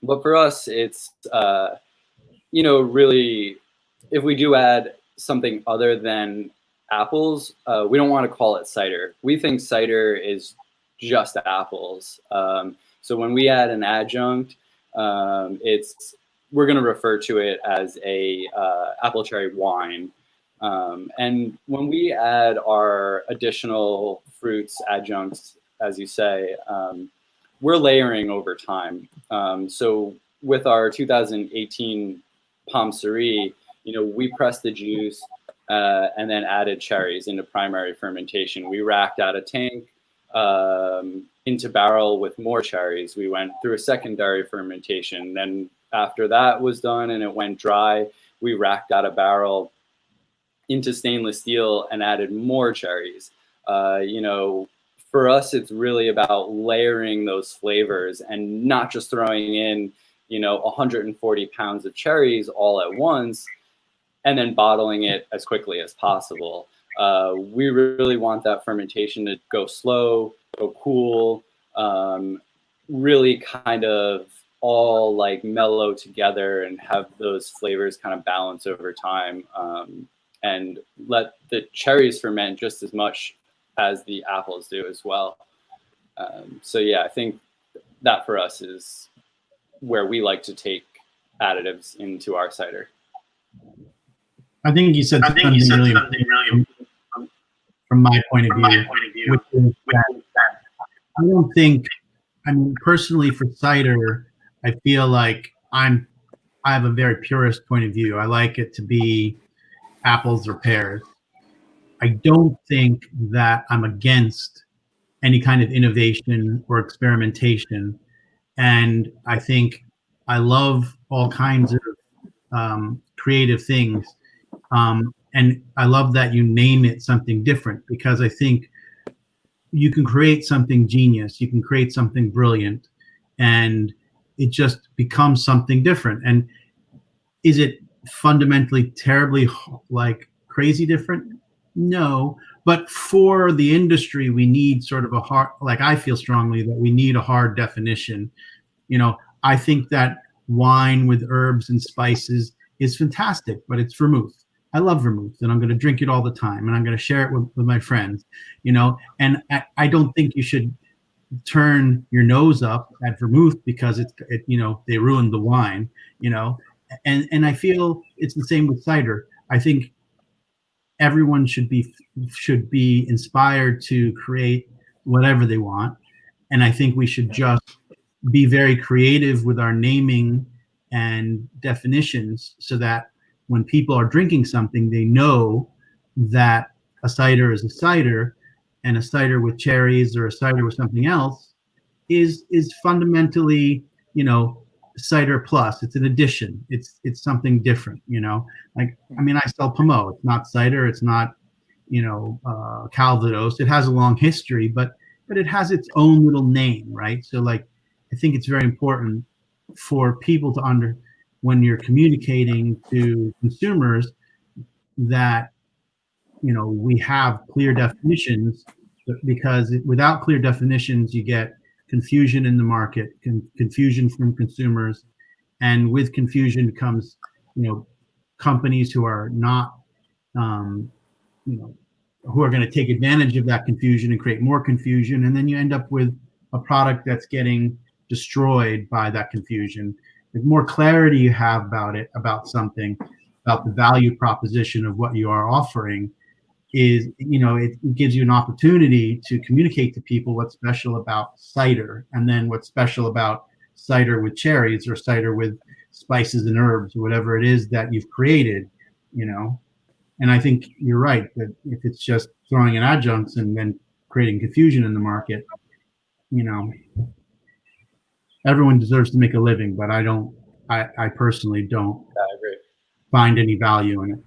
But for us, it's, really, if we do add something other than apples, we don't want to call it cider. We think cider is just apples. So when we add an adjunct, we're going to refer to it as a apple cherry wine. And when we add our additional fruits adjuncts, as you say, we're layering over time. So with our 2018 Pomme Cerise, we pressed the juice and then added cherries into primary fermentation. We racked out a tank into barrel with more cherries. We went through a secondary fermentation. Then after that was done and it went dry, we racked out a barrel into stainless steel and added more cherries. For us, it's really about layering those flavors and not just throwing in, 140 pounds of cherries all at once and then bottling it as quickly as possible. We really want that fermentation to go slow, go cool, really kind of all like mellow together and have those flavors kind of balance over time, and let the cherries ferment just as much as the apples do as well. So yeah, I think that for us is where we like to take additives into our cider. I think you said something really important from my point of view, which is that I don't think, personally for cider, I feel like I'm I have a very purist point of view. I like it to be apples or pears. I don't think that I'm against any kind of innovation or experimentation. And I think I love all kinds of creative things. And I love that you name it something different, because I think you can create something genius, you can create something brilliant, and it just becomes something different. And is it fundamentally terribly like crazy different? No, but for the industry, we need sort of a hard, like I feel strongly that we need a hard definition. You know, I think that wine with herbs and spices is fantastic, but it's vermouth. I love vermouth, and I'm going to drink it all the time, and I'm going to share it with my friends, you know. And I don't think you should turn your nose up at vermouth because you know, they ruined the wine, you know. And I feel it's the same with cider. I think everyone should be inspired to create whatever they want, and I think we should just be very creative with our naming and definitions, so that when people are drinking something, they know that a cider is a cider, and a cider with cherries or a cider with something else is fundamentally, you know, cider plus. It's an addition. It's something different, you know. Like, I mean, I sell Pommeau. It's not cider. It's not, you know, Calvados. It has a long history, but it has its own little name, right? So, like, I think it's very important for people to when you're communicating to consumers, that, you know, we have clear definitions, because without clear definitions, you get confusion in the market, confusion from consumers, and with confusion comes, you know, companies who are not, you know, who are going to take advantage of that confusion and create more confusion, and then you end up with a product that's getting destroyed by that confusion. The more clarity you have about something, about the value proposition of what you are offering, is, you know, it gives you an opportunity to communicate to people what's special about cider, and then what's special about cider with cherries, or cider with spices and herbs, or whatever it is that you've created, you know. And I think you're right that if it's just throwing in adjuncts and then creating confusion in the market, you know, everyone deserves to make a living, but I personally don't find any value in it.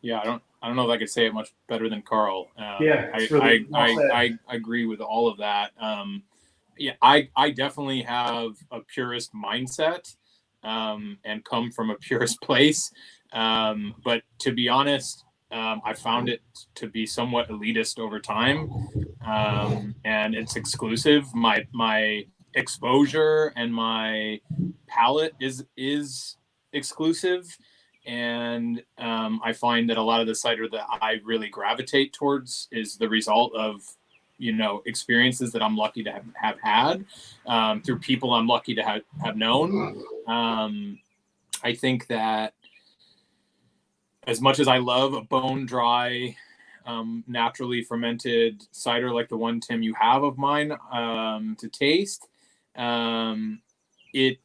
Yeah, I don't know if I could say it much better than Carl. I agree with all of that. Yeah, I definitely have a purist mindset, and come from a purist place. But to be honest, I found it to be somewhat elitist over time, and it's exclusive. My exposure and my palate is exclusive. And I find that a lot of the cider that I really gravitate towards is the result of, you know, experiences that I'm lucky to have had, through people I'm lucky to have known. I think that as much as I love a bone dry, naturally fermented cider like the one, Tim, you have of mine, to taste, it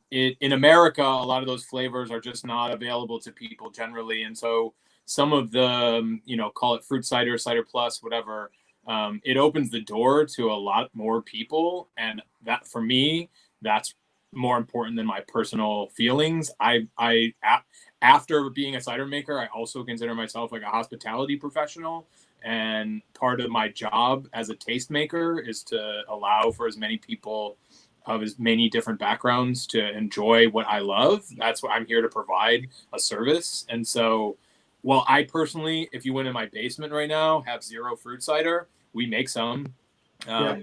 in America, a lot of those flavors are just not available to people generally. And so some of the, you know, call it fruit cider, cider plus, whatever, it opens the door to a lot more people. And that, for me, that's more important than my personal feelings. After being a cider maker, I also consider myself like a hospitality professional. And part of my job as a tastemaker is to allow for as many people of as many different backgrounds to enjoy what I love. That's what I'm here to provide, a service. And so, well, I personally, if you went in my basement right now, have zero fruit cider. We make some.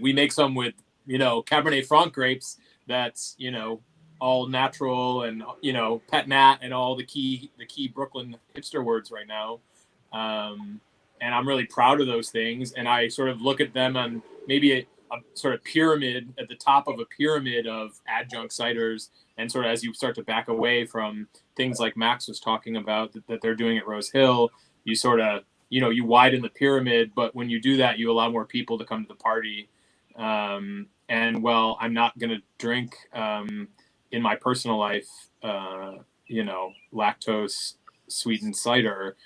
We make some with, you know, Cabernet Franc grapes. That's, you know, all natural, and, you know, pet nat and all the key Brooklyn hipster words right now. And I'm really proud of those things. And I sort of look at them on maybe a sort of pyramid, at the top of a pyramid of adjunct ciders. And sort of as you start to back away from things like Max was talking about that they're doing at Rose Hill, you sort of, you know, you widen the pyramid, but when you do that, you allow more people to come to the party. And well, I'm not going to drink, in my personal life, lactose sweetened cider,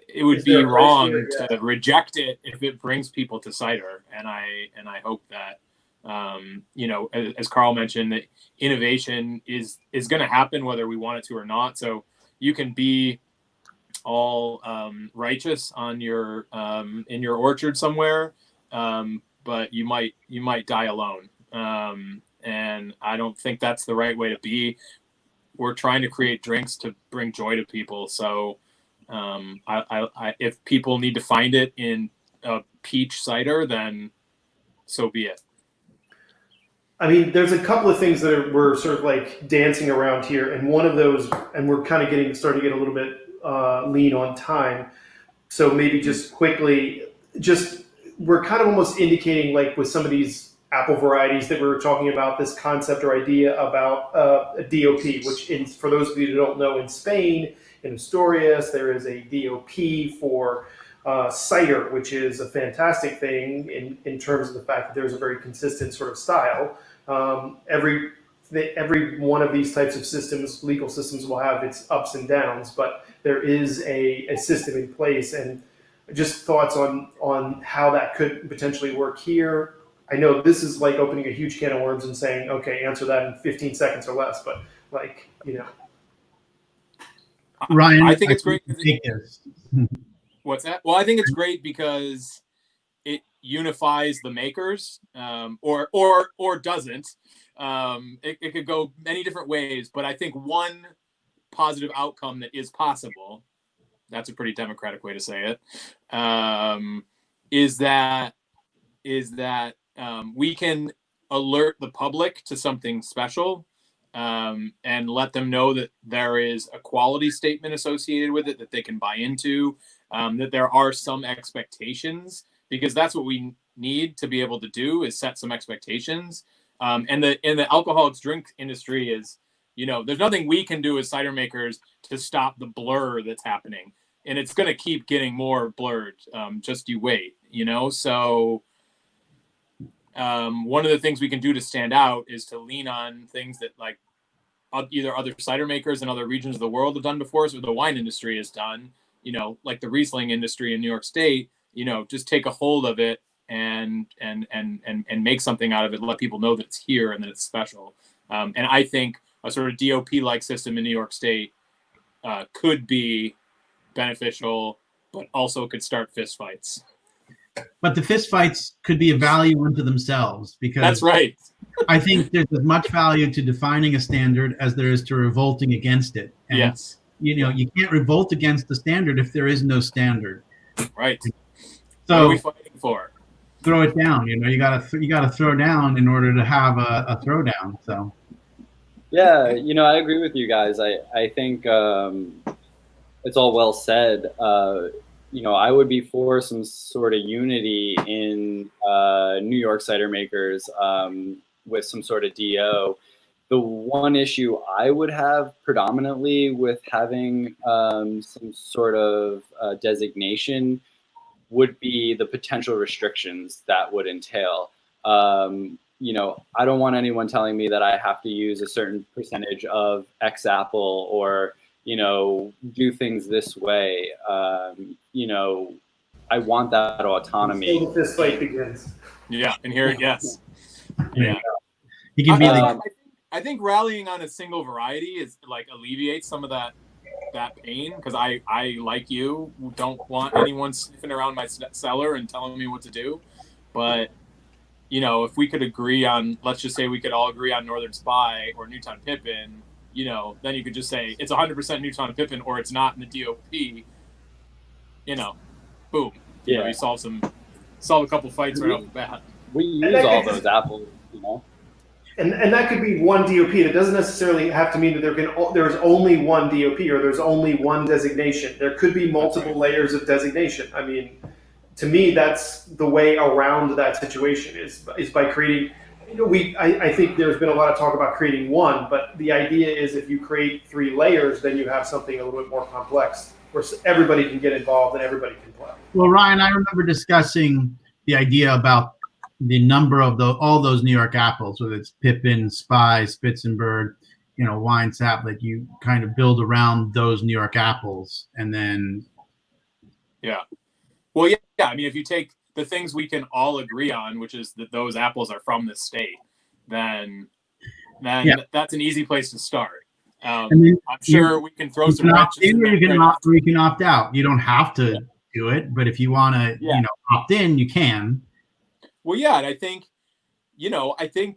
it would be wrong to reject it if it brings people to cider. And I hope that, as Carl mentioned, that innovation is going to happen whether we want it to or not. So you can be all righteous on your in your orchard somewhere, but you might die alone. And I don't think that's the right way to be. We're trying to create drinks to bring joy to people. So if people need to find it in a peach cider, then so be it. I mean, there's a couple of things that we're sort of like dancing around here, and one of those, and we're kind of starting to get a little bit lean on time. So maybe just quickly, we're kind of almost indicating, like with some of these apple varieties that we were talking about, this concept or idea about a DOP, which for those of you who don't know, in Spain, in Asturias, there is a DOP for cider, which is a fantastic thing in terms of the fact that there's a very consistent sort of style. Every one of these types of systems, legal systems, will have its ups and downs, but there is a system in place. And just thoughts on how that could potentially work here. I know this is like opening a huge can of worms and saying, okay, answer that in 15 seconds or less, but Ryan, I think it's great. What's that? Well, I think it's great because it unifies the makers, or doesn't. It could go many different ways, but I think one positive outcome that is possible, that's a pretty democratic way to say it, is that we can alert the public to something special, and let them know that there is a quality statement associated with it that they can buy into, that there are some expectations, because that's what we need to be able to do, is set some expectations. And in the alcoholics drink industry is, there's nothing we can do as cider makers to stop the blur that's happening. And it's going to keep getting more blurred. Just you wait, So one of the things we can do to stand out is to lean on things that like either other cider makers in other regions of the world have done before us, or the wine industry has done, like the Riesling industry in New York State, just take a hold of it and make something out of it, let people know that it's here and that it's special. And I think a sort of DOP-like system in New York State could be beneficial, but also could start fistfights. But the fistfights could be a value unto themselves, because that's right. I think there's as much value to defining a standard as there is to revolting against it. And, yes. You can't revolt against the standard if there is no standard. Right. So what are we fighting for? Throw it down. You gotta throw down in order to have a throwdown. So. Yeah, I agree with you guys. I think it's all well said. I would be for some sort of unity in New York cider makers with some sort of DO. The one issue I would have predominantly with having some sort of designation would be the potential restrictions that would entail. I don't want anyone telling me that I have to use a certain percentage of X apple or do things this way. I want that autonomy. So the fist fight begins. Yeah, and here, yes. Yeah. You can be I think rallying on a single variety is like alleviates some of that pain, because I like you don't want anyone sniffing around my cellar and telling me what to do. But if we could agree on, let's just say we could all agree on Northern Spy or Newtown Pippin, then you could just say it's 100% Newtown Pippin or it's not in the DOP. Boom. Yeah. You solve a couple fights right off the bat. We use all those apples, And that could be one DOP. That doesn't necessarily have to mean that there's only one DOP or there's only one designation. There could be multiple layers of designation. I mean, to me, that's the way around that situation is by creating. I think there's been a lot of talk about creating one, but the idea is if you create 3 layers, then you have something a little bit more complex where everybody can get involved and everybody can play. Well, Ryan, I remember discussing the idea about the number of all those New York apples, whether it's Pippin, Spy, Spitzenberg, Wine Sap, like you kind of build around those New York apples, and then. Yeah. Well, yeah. I mean, if you take the things we can all agree on, which is that those apples are from this state, then that's an easy place to start. I'm sure we can throw some wrenches in there. You can opt out. You don't have to do it, but if you want to, opt in, you can. Well, yeah, and I think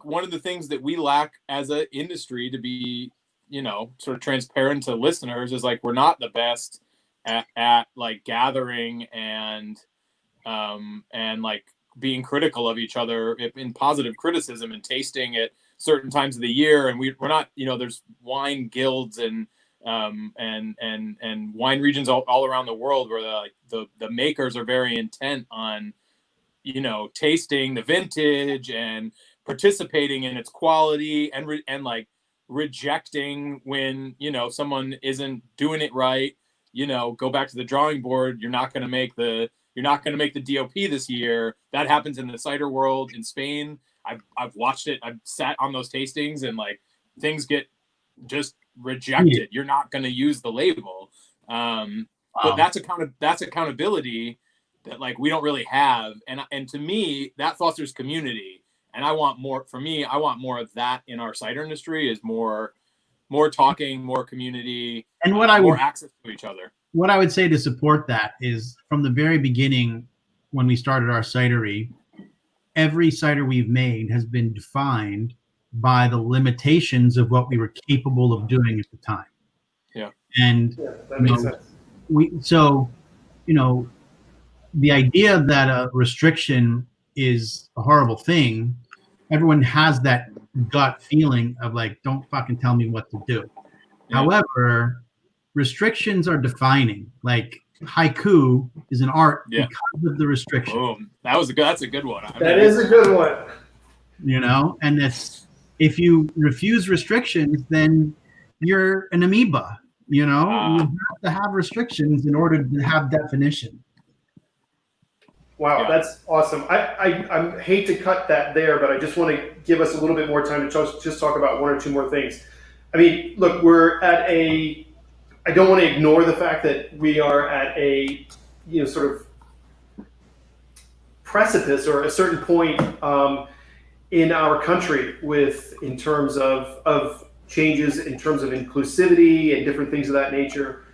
one of the things that we lack as an industry, to be, sort of transparent to listeners, is like we're not the best at like gathering and like being critical of each other in positive criticism and tasting at certain times of the year. And we're not, there's wine guilds and wine regions all around the world where the makers are very intent on, tasting the vintage and participating in its quality and like rejecting when, someone isn't doing it right, go back to the drawing board. You're not going to make the DOP this year. That happens in the cider world in Spain. I've watched it. I've sat on those tastings and like things get just rejected. You're not going to use the label. But that's accountability that like we don't really have. And to me, that fosters community. And I want more of that in our cider industry, is more talking, more community, and more access to each other. What I would say to support that is, from the very beginning, when we started our cidery, every cider we've made has been defined by the limitations of what we were capable of doing at the time. Yeah. And that makes sense. The idea that a restriction is a horrible thing, everyone has that gut feeling of like, don't fucking tell me what to do. Yeah. However, restrictions are defining. Like haiku is an art because of the restriction. Boom. That's a good one. That is a good one. And that's, if you refuse restrictions, then you're an amoeba. You have to have restrictions in order to have definition. Wow, that's awesome. I hate to cut that there, but I just want to give us a little bit more time to just talk about one or two more things. I mean, look, we're at I don't want to ignore the fact that we are at a, sort of precipice or a certain point in our country in terms of changes, in terms of inclusivity and different things of that nature.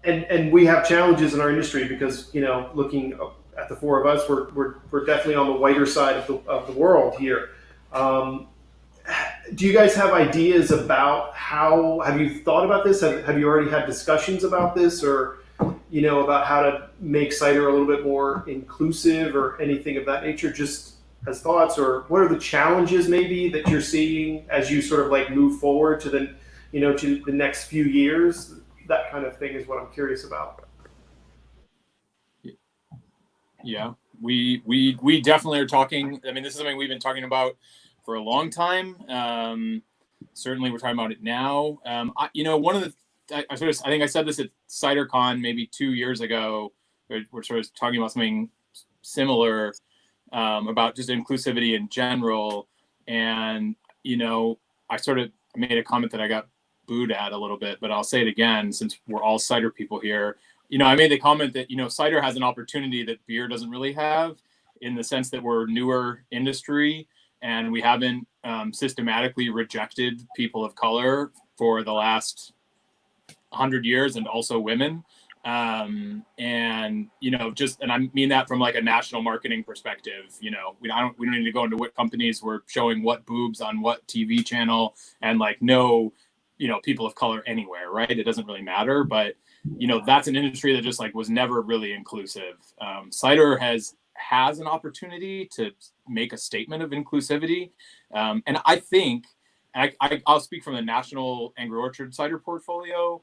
And we have challenges in our industry because, looking at the four of us, we're definitely on the whiter side of the world here. Do you guys have ideas about have you thought about this? Have you already had discussions about this, or, about how to make cider a little bit more inclusive or anything of that nature, just as thoughts? Or what are the challenges maybe that you're seeing as you sort of like move forward to the next few years? That kind of thing is what I'm curious about. Yeah, we definitely are talking. I mean, this is something we've been talking about for a long time. Certainly, we're talking about it now. One of the, I think I said this at CiderCon maybe 2 years ago. We're sort of talking about something similar about just inclusivity in general. And I sort of made a comment that I got booed at a little bit, but I'll say it again since we're all cider people here. I made the comment that cider has an opportunity that beer doesn't really have, in the sense that we're a newer industry and we haven't systematically rejected people of color for the last 100 years, and also women. And I mean that from like a national marketing perspective. We don't need to go into what companies were showing what boobs on what TV channel, and like no people of color anywhere, right? It doesn't really matter, but that's an industry that just like was never really inclusive. Cider has an opportunity to make a statement of inclusivity, and I think, I'll speak from the National Angry Orchard cider portfolio.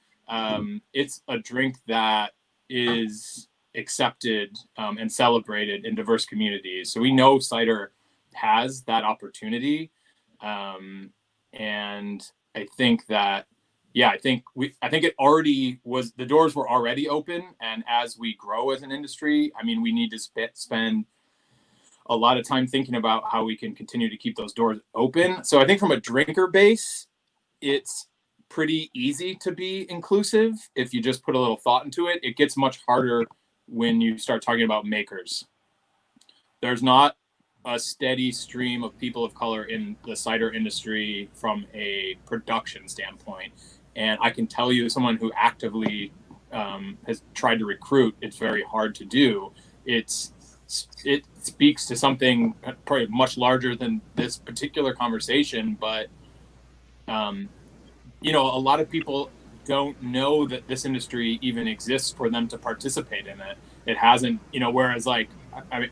It's a drink that is accepted and celebrated in diverse communities. So we know cider has that opportunity, and I think that, I think it already was, the doors were already open. And as we grow as an industry, I mean, we need to spend a lot of time thinking about how we can continue to keep those doors open. So I think from a drinker base, it's pretty easy to be inclusive if you just put a little thought into it. It gets much harder when you start talking about makers. There's not a steady stream of people of color in the cider industry from a production standpoint. And I can tell you, as someone who actively has tried to recruit, it's very hard to do. It speaks to something probably much larger than this particular conversation, but you know, a lot of people don't know that this industry even exists for them to participate in it. It hasn't, you know, whereas like, I mean,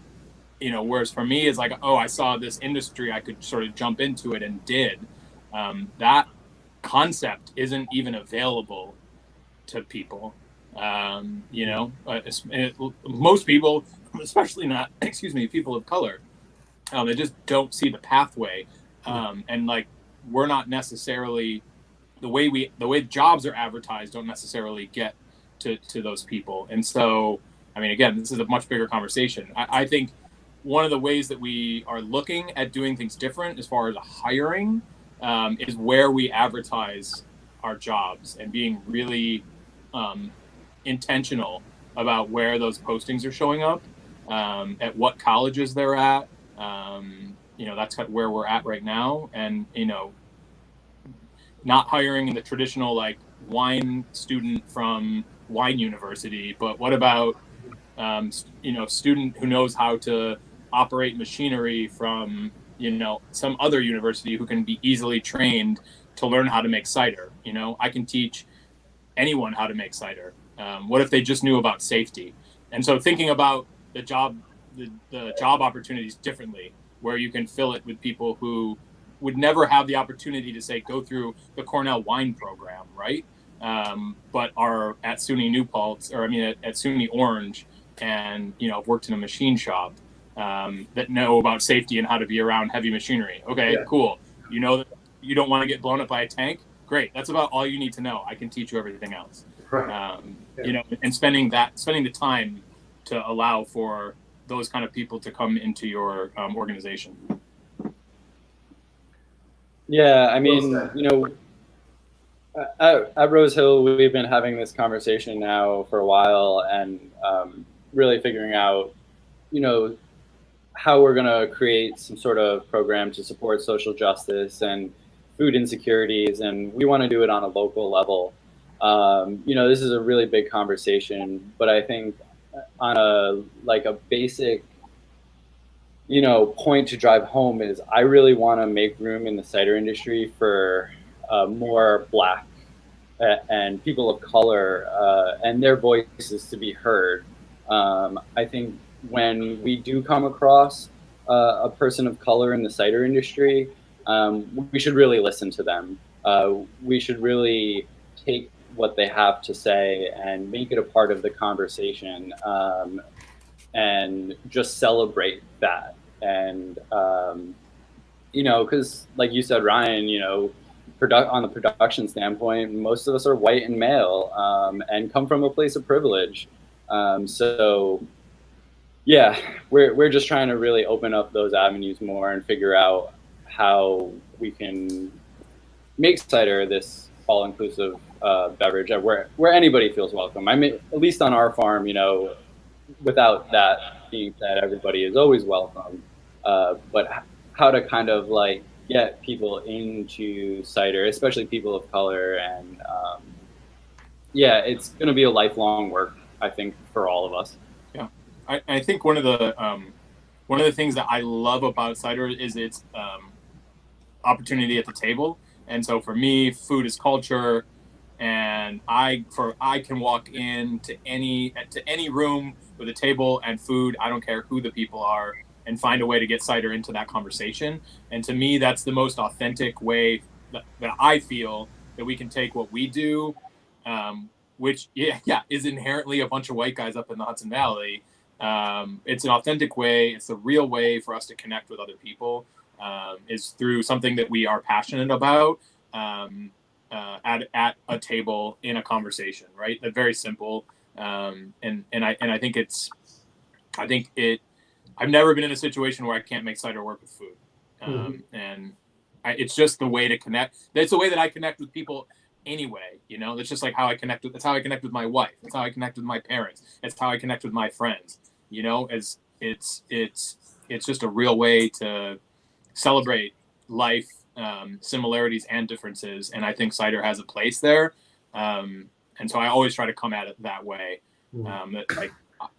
you know, whereas for me, it's like, oh, I saw this industry, I could sort of jump into it and did. That concept isn't even available to people. You know, most people, especially not, people of color, they just don't see the pathway. And like, we're not necessarily, the way jobs are advertised don't necessarily get to those people. And so, I mean, again, this is a much bigger conversation. I think one of the ways that we are looking at doing things different as far as hiring is where we advertise our jobs and being really intentional about where those postings are showing up, at what colleges they're at. You know, that's where we're at right now. And, you know, not hiring in the traditional like wine student from wine university, but what about, you know, student who knows how to operate machinery from, you know, some other university who can be easily trained to learn how to make cider. You know, I can teach anyone how to make cider. What if they just knew about safety? And so thinking about the job opportunities differently, where you can fill it with people who would never have the opportunity to say, go through the Cornell wine program, right? But are at SUNY New Paltz, or I mean, at SUNY Orange, and, you know, worked in a machine shop, that know about safety and how to be around heavy machinery. Okay, yeah. Cool. You know that you don't want to get blown up by a tank. Great. That's about all you need to know. I can teach you everything else. Right. You know, and spending the time to allow for those kind of people to come into your organization. Yeah, I mean, you know, at Rose Hill, we've been having this conversation now for a while, and really figuring out, you know, how we're going to create some sort of program to support social justice and food insecurities, and we want to do it on a local level. You know, this is a really big conversation, but I think on a basic, you know, point to drive home is I really want to make room in the cider industry for more Black and people of color and their voices to be heard. I think when we do come across a person of color in the cider industry, we should really listen to them. We should really take what they have to say and make it a part of the conversation, and just celebrate that. And, you know, because like you said, Ryan, you know, on the production standpoint, most of us are white and male, and come from a place of privilege. So yeah, we're just trying to really open up those avenues more and figure out how we can make cider this all-inclusive beverage where anybody feels welcome. I mean, at least on our farm, you know, without that being said, everybody is always welcome. But how to kind of like get people into cider, especially people of color, and yeah, it's going to be a lifelong work, I think, for all of us. Yeah, I think one of the things that I love about cider is its opportunity at the table. And so for me, food is culture, and I can walk into any room with a table and food. I don't care who the people are, and find a way to get cider into that conversation. And to me, that's the most authentic way that I feel that we can take what we do, which is inherently a bunch of white guys up in the Hudson Valley. It's an authentic way. It's the real way for us to connect with other people, is through something that we are passionate about, at a table in a conversation, right? That's very simple. And I think I've never been in a situation where I can't make cider work with food. And it's just the way to connect. That's the way that I connect with people anyway. You know, that's just like how I connect with. That's how I connect with my wife. That's how I connect with my parents. That's how I connect with my friends. You know, it's just a real way to celebrate life, similarities and differences. And I think cider has a place there. And so I always try to come at it that way. That, like,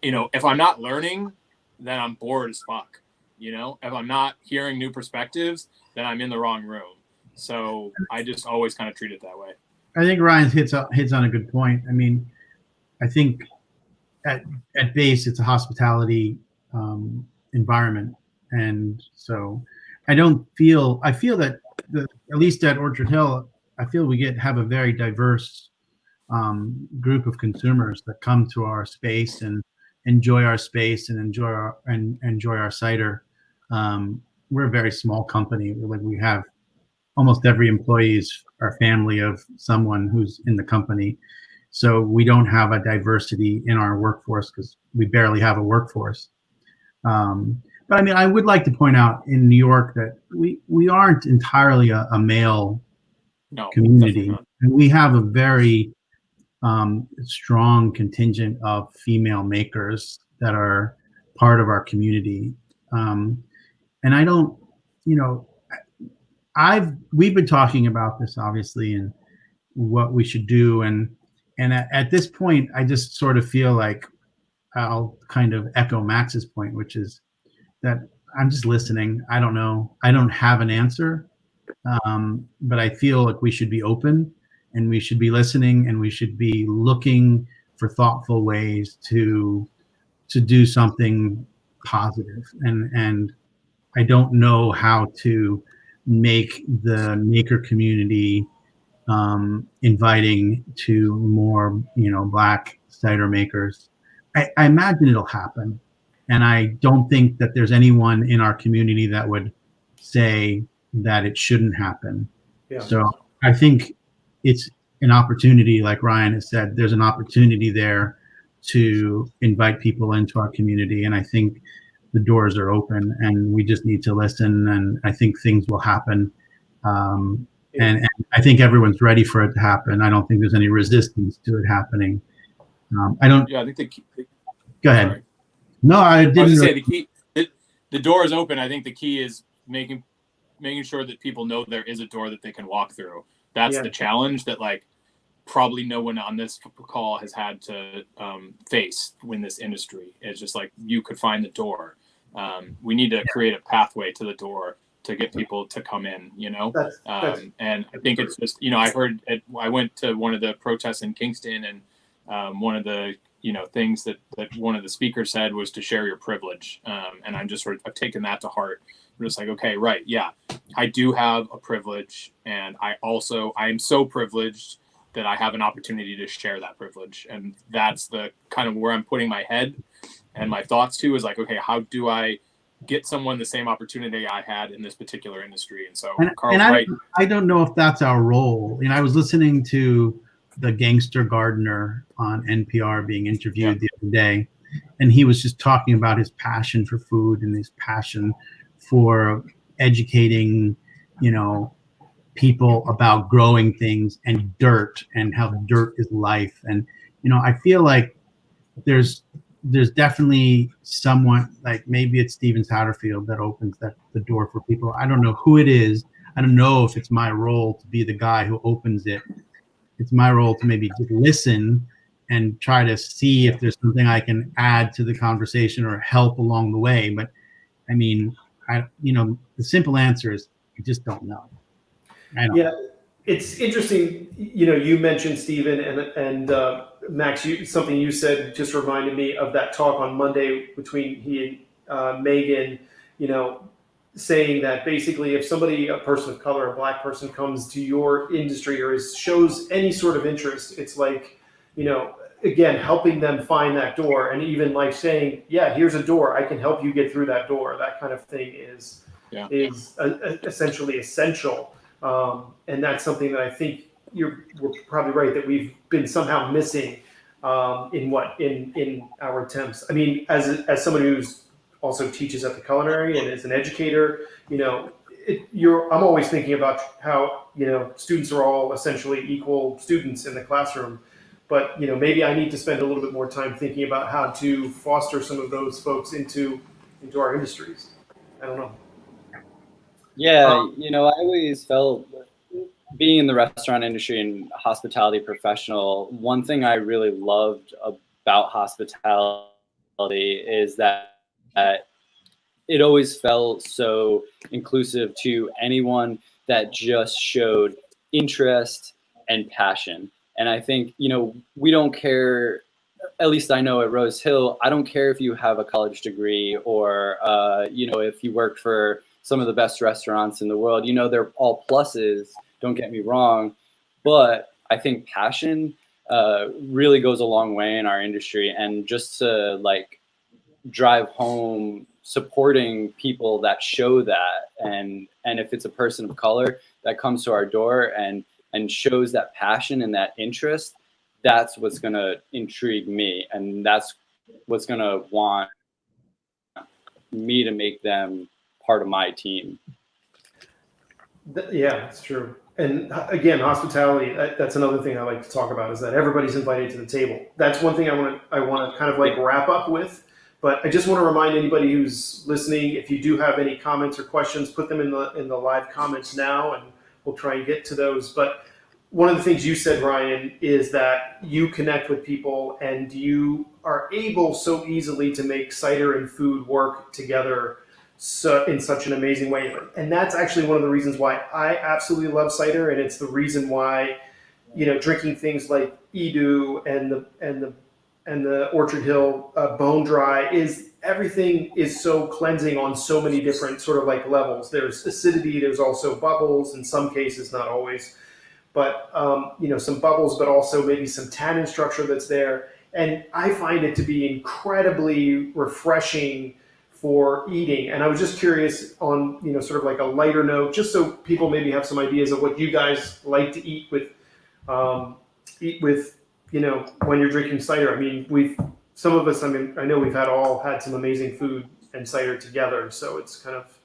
you know, if I'm not learning, then I'm bored as fuck. You know, if I'm not hearing new perspectives, then I'm in the wrong room. So I just always kind of treat it that way. I think Ryan hits on a good point. I mean, I think at base it's a hospitality environment, and so I feel that at least at Orchard Hill, I feel we have a very diverse group of consumers that come to our space and enjoy our space and enjoy our cider. We're a very small company. We have almost every employee is our family of someone who's in the company. So we don't have a diversity in our workforce because we barely have a workforce. But I mean, I would like to point out in New York that we aren't entirely a male community. And we have a very strong contingent of female makers that are part of our community. And I don't, you know, we've been talking about this obviously and what we should do. And at this point, I just sort of feel like I'll kind of echo Max's point, which is that I'm just listening. I don't know. I don't have an answer. But I feel like we should be open and we should be listening and we should be looking for thoughtful ways to do something positive. And I don't know how to make the maker community inviting to more, you know, Black cider makers. I imagine it'll happen. And I don't think that there's anyone in our community that would say that it shouldn't happen. Yeah. So I think it's an opportunity, like Ryan has said, there's an opportunity there to invite people into our community. And I think the doors are open and we just need to listen. And I think things will happen. And I think everyone's ready for it to happen. I don't think there's any resistance to it happening. Yeah, I think the key. Go ahead. Sorry. No, I didn't. I was gonna say the key. The door is open. I think the key is making sure that people know there is a door that they can walk through. That's the challenge that like probably no one on this call has had to face in this industry. It's just like you could find the door. We need to create a pathway to the door to get people to come in, you know? And I think it's just, you know, I went to one of the protests in Kingston and one of the, you know, things that one of the speakers said was to share your privilege. And I'm just I've taken that to heart. I'm just like, okay, right. Yeah, I do have a privilege. And I am so privileged that I have an opportunity to share that privilege. And that's the kind of where I'm putting my head and my thoughts to is like, okay, how do I get someone the same opportunity I had in this particular industry? And so Carl's right. I don't know if that's our role. You know, I was listening to the gangster gardener on NPR being interviewed the other day, and he was just talking about his passion for food and his passion for educating, you know, people about growing things and dirt and how dirt is life. And, you know, I feel like there's definitely someone, like maybe it's Steven Satterfield that opens the door for people. I don't know who it is. I don't know if it's my role to be the guy who opens it. It's my role to maybe just listen and try to see if there's something I can add to the conversation or help along the way. But I mean, the simple answer is I just don't know. I don't know. It's interesting. You know, you mentioned Stephen and Max. Something you said just reminded me of that talk on Monday between he and Megan. You know, saying that basically if a person of color, a Black person comes to your industry or shows any sort of interest, it's like, you know, again, helping them find that door. And even like saying, yeah, here's a door, I can help you get through that door. That kind of thing is essentially essential. And that's something that I think we're probably right that we've been somehow missing in our attempts. I mean, as somebody who's also teaches at the culinary and is an educator. I'm always thinking about how students are all essentially equal students in the classroom, but maybe I need to spend a little bit more time thinking about how to foster some of those folks into our industries. I don't know. Yeah, I always felt, being in the restaurant industry and hospitality professional, one thing I really loved about hospitality is that it always felt so inclusive to anyone that just showed interest and passion. And I think, we don't care, at least I know at Rose Hill, I don't care if you have a college degree or, if you work for some of the best restaurants in the world. They're all pluses, don't get me wrong. But I think passion really goes a long way in our industry. And just to drive home supporting people that show that, and if it's a person of color that comes to our door and shows that passion and that interest, that's what's going to intrigue me, and that's what's going to want me to make them part of my team. Yeah, that's true. And again, hospitality, that's another thing I like to talk about, is that everybody's invited to the table. That's one thing I want to kind of wrap up with. But I just want to remind anybody who's listening, if you do have any comments or questions, put them in the live comments now, and we'll try and get to those. But one of the things you said, Ryan, is that you connect with people and you are able so easily to make cider and food work together in such an amazing way. And that's actually one of the reasons why I absolutely love cider, and it's the reason why, drinking things like Edu and the Orchard Hill Bone Dry, everything is so cleansing on so many different sort of levels. There's acidity, there's also bubbles, in some cases, not always, but some bubbles, but also maybe some tannin structure that's there. And I find it to be incredibly refreshing for eating. And I was just curious on, sort of a lighter note, just so people maybe have some ideas of what you guys like to eat with, when you're drinking cider. I mean, some of us, I know we've all had some amazing food and cider together. So it's kind of,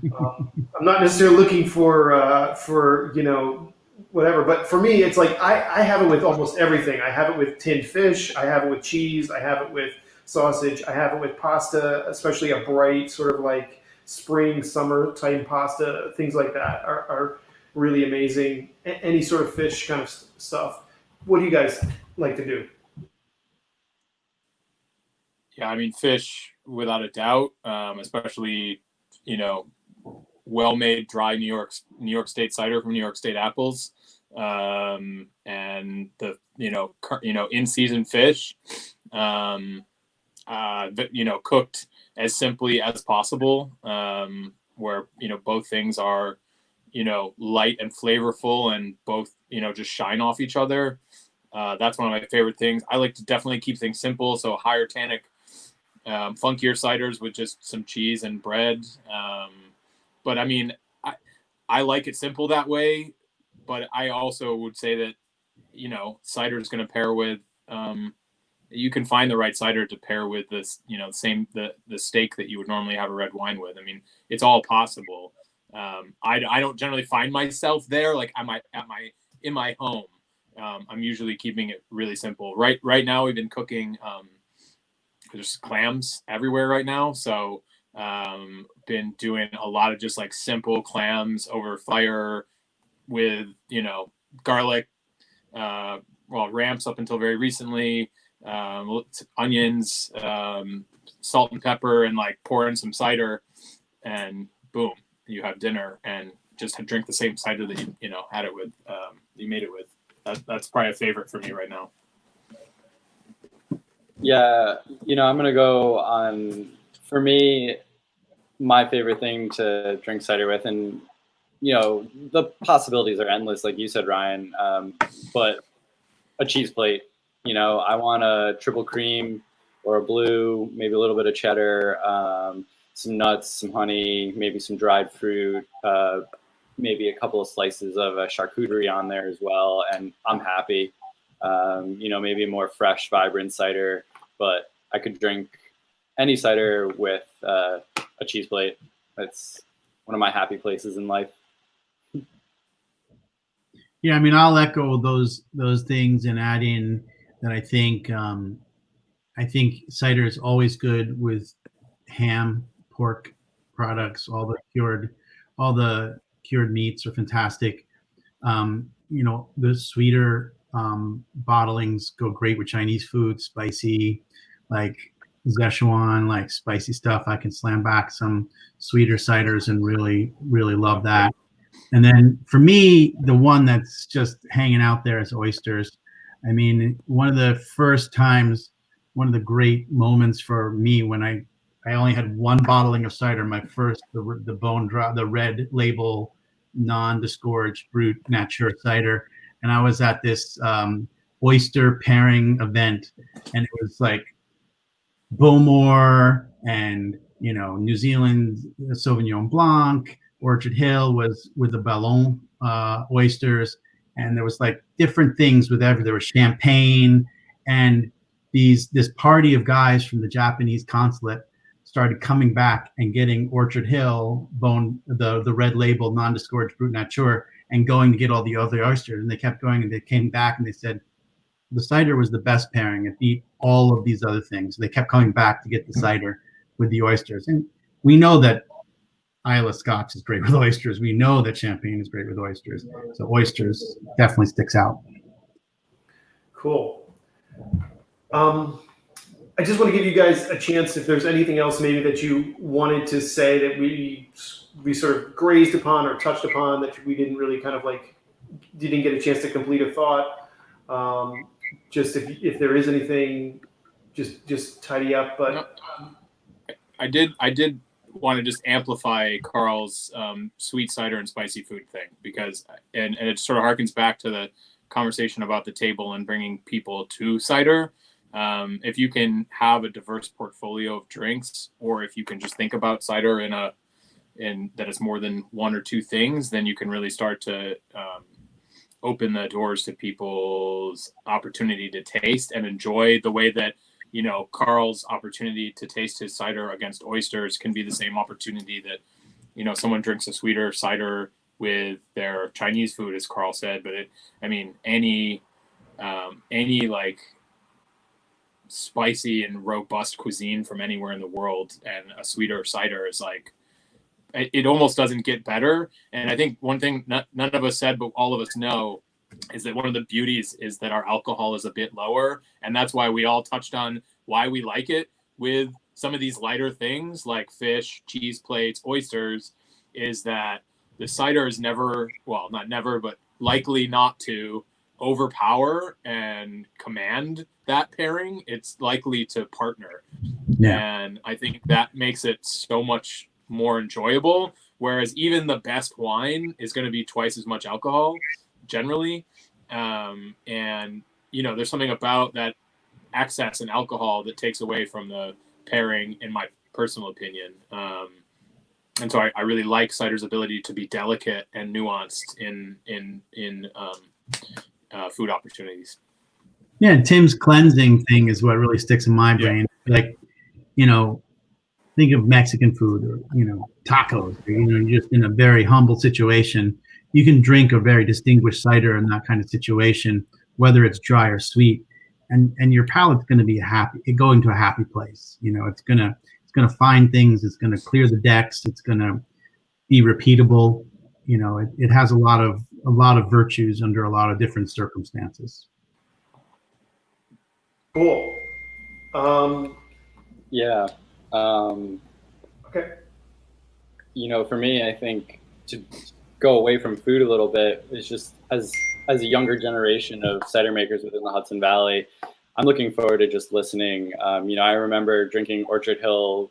I'm not necessarily looking for whatever, but for me, it's I have it with almost everything. I have it with tinned fish. I have it with cheese. I have it with sausage. I have it with pasta, especially a bright sort of spring, summer type pasta. Things like that are really amazing. Any sort of fish kind of stuff. What do you guys like to do? Yeah, I mean, fish without a doubt, especially, well-made dry New York State cider from New York State apples, and the in-season fish, cooked as simply as possible, where both things are light and flavorful, and both just shine off each other. That's one of my favorite things. I like to definitely keep things simple, so higher tannic, funkier ciders with just some cheese and bread. But I mean, I like it simple that way. But I also would say that cider is going to pair with. You can find the right cider to pair with this, the steak that you would normally have a red wine with. I mean, it's all possible. I don't generally find myself there. In my home. I'm usually keeping it really simple. Right now, we've been cooking. There's clams everywhere right now, so been doing a lot of just simple clams over fire with garlic, ramps up until very recently, onions, salt and pepper, and pour in some cider, and boom, you have dinner, and just drink the same cider that you had it with, you made it with. That's probably a favorite for me right now. Yeah, I'm gonna go on. For me, my favorite thing to drink cider with, and the possibilities are endless, like you said, Ryan. But a cheese plate. I want a triple cream or a blue, maybe a little bit of cheddar, some nuts, some honey, maybe some dried fruit, maybe a couple of slices of a charcuterie on there as well, and I'm happy. Maybe a more fresh, vibrant cider, but I could drink any cider with a cheese plate. It's one of my happy places in life. Yeah, I mean, I'll echo those things and add in that I think cider is always good with ham, pork products. All the cured meats are fantastic. The sweeter bottlings go great with Chinese food, spicy, like Szechuan, like spicy stuff. I can slam back some sweeter ciders and really, really love that. And then for me, the one that's just hanging out there is oysters. I mean, one of the great moments for me when I only had one bottling of cider, my first, the red label, non-disgorged brut nature cider. And I was at this oyster pairing event, and it was like Bowmore and, New Zealand Sauvignon Blanc. Orchard Hill was with the Ballon oysters, and there was like different things with there was champagne, and this party of guys from the Japanese consulate started coming back and getting Orchard Hill the red label non-disgorged brut nature and going to get all the other oysters, and they kept going, and they came back and they said the cider was the best pairing. It beat all of these other things. They kept coming back to get the cider with the oysters, and we know that Islay Scotch is great with oysters. We know that champagne is great with oysters. So oysters definitely sticks out. Cool. I just want to give you guys a chance if there's anything else maybe that you wanted to say that we sort of grazed upon or touched upon that we didn't really kind of didn't get a chance to complete a thought. Just if there is anything, just tidy up. But I did want to just amplify Carl's sweet cider and spicy food thing, because and it sort of harkens back to the conversation about the table and bringing people to cider. If you can have a diverse portfolio of drinks, or if you can just think about cider in that it's more than one or two things, then you can really start to open the doors to people's opportunity to taste and enjoy the way that, Carl's opportunity to taste his cider against oysters can be the same opportunity that, someone drinks a sweeter cider with their Chinese food, as Carl said. But any like spicy and robust cuisine from anywhere in the world, and a sweeter cider is like, it almost doesn't get better. And I think one thing none of us said, but all of us know, is that one of the beauties is that our alcohol is a bit lower. And that's why we all touched on why we like it with some of these lighter things like fish, cheese plates, oysters, is that the cider is not never, but likely not to overpower and command that pairing. It's likely to partner. Yeah. And I think that makes it so much more enjoyable. Whereas even the best wine is going to be twice as much alcohol generally. And, there's something about that excess in alcohol that takes away from the pairing, in my personal opinion. And so I really like cider's ability to be delicate and nuanced in food opportunities. Yeah, and Tim's cleansing thing is what really sticks in my brain. Like, think of Mexican food or, tacos, or, you're just in a very humble situation. You can drink a very distinguished cider in that kind of situation, whether it's dry or sweet, and your palate's going to be going to a happy place. It's gonna find things. It's gonna clear the decks. It's gonna be repeatable. It has a lot of virtues under a lot of different circumstances. Cool. Yeah. Okay. For me, I think to go away from food a little bit is just as a younger generation of cider makers within the Hudson Valley, I'm looking forward to just listening. I remember drinking Orchard Hill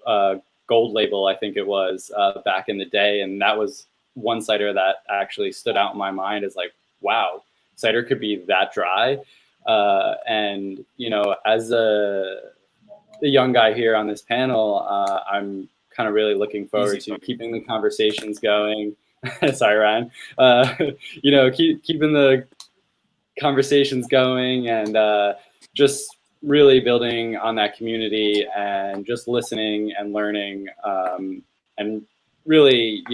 Gold Label, I think it was, back in the day, and that was one cider that actually stood out in my mind as like, wow, cider could be that dry. And as the young guy here on this panel, I'm kind of really looking forward to keeping the conversations going. Sorry, Ryan. Keeping the conversations going, and just really building on that community and just listening and learning, and really,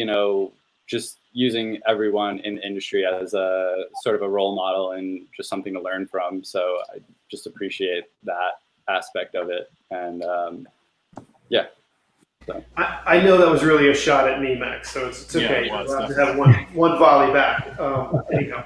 just using everyone in the industry as a sort of a role model and just something to learn from. So I just appreciate that aspect of it. And yeah. So. I know that was really a shot at me, Max, so it's okay. Yeah, We'll have to have one volley back. Anyhow.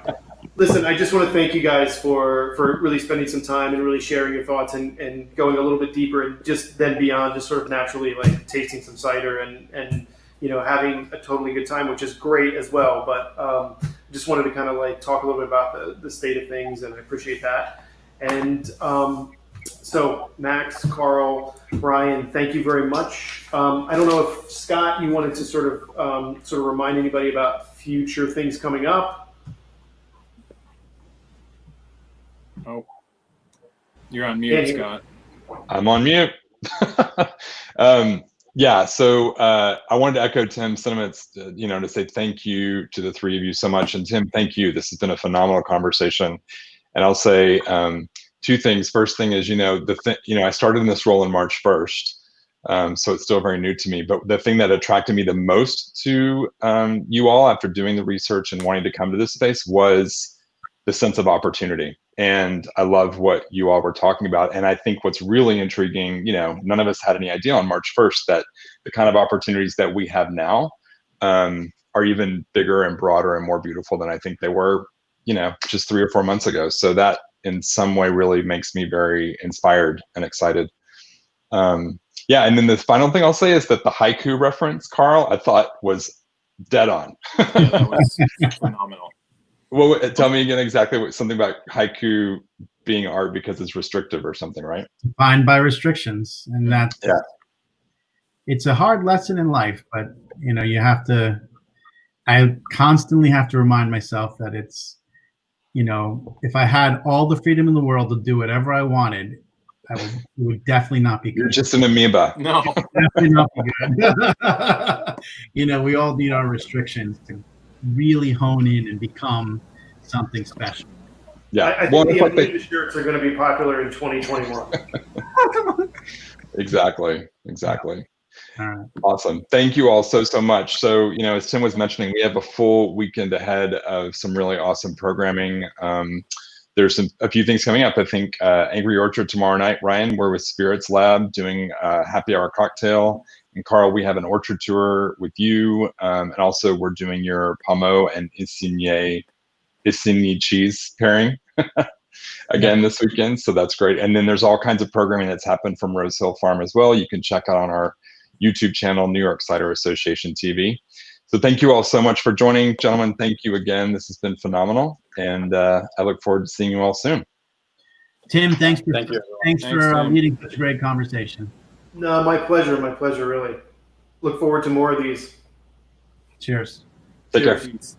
Listen, I just want to thank you guys for really spending some time and really sharing your thoughts and going a little bit deeper and just then beyond just sort of naturally like tasting some cider and having a totally good time, which is great as well. But just wanted to kind of like talk a little bit about the state of things, and I appreciate that. And so Max, Carl, Brian, thank you very much. I don't know if Scott, you wanted to sort of remind anybody about future things coming up. Oh, you're on mute, Scott. I'm on mute. Yeah, so I wanted to echo Tim's sentiments, to say thank you to the three of you so much. And Tim, thank you. This has been a phenomenal conversation. And I'll say two things. First thing is, I started in this role in March 1st, so it's still very new to me. But the thing that attracted me the most to you all after doing the research and wanting to come to this space was the sense of opportunity. And I love what you all were talking about. And I think what's really intriguing, none of us had any idea on March 1st that the kind of opportunities that we have now are even bigger and broader and more beautiful than I think they were, just 3 or 4 months ago. So that in some way really makes me very inspired and excited. Yeah, and then the final thing I'll say is that the haiku reference, Carl, I thought was dead on. Yeah, that was phenomenal. Well, tell me again exactly something about haiku being art because it's restrictive or something, right? Defined by restrictions, and that's it's a hard lesson in life, but I constantly have to remind myself that it's, if I had all the freedom in the world to do whatever I wanted, it would definitely not be good. You're just an amoeba. No, definitely not be good. We all need our restrictions to really hone in and become something special. Yeah, I think the amoeba shirts are going to be popular in 2021. Exactly. All right. Awesome. Thank you all so much. So, as Tim was mentioning, we have a full weekend ahead of some really awesome programming. There's a few things coming up. I think Angry Orchard tomorrow night, Ryan, we're with Spirits Lab doing a happy hour cocktail. And Carl, we have an orchard tour with you. And also we're doing your Pommeau and Isigny cheese pairing again this weekend. So that's great. And then there's all kinds of programming that's happened from Rose Hill Farm as well. You can check out on our YouTube channel, New York Cider Association TV. So thank you all so much for joining. Gentlemen, thank you again. This has been phenomenal. And I look forward to seeing you all soon. Tim, thanks for leading such a great conversation. No, my pleasure, really. Look forward to more of these. Cheers. Take care. Cheers.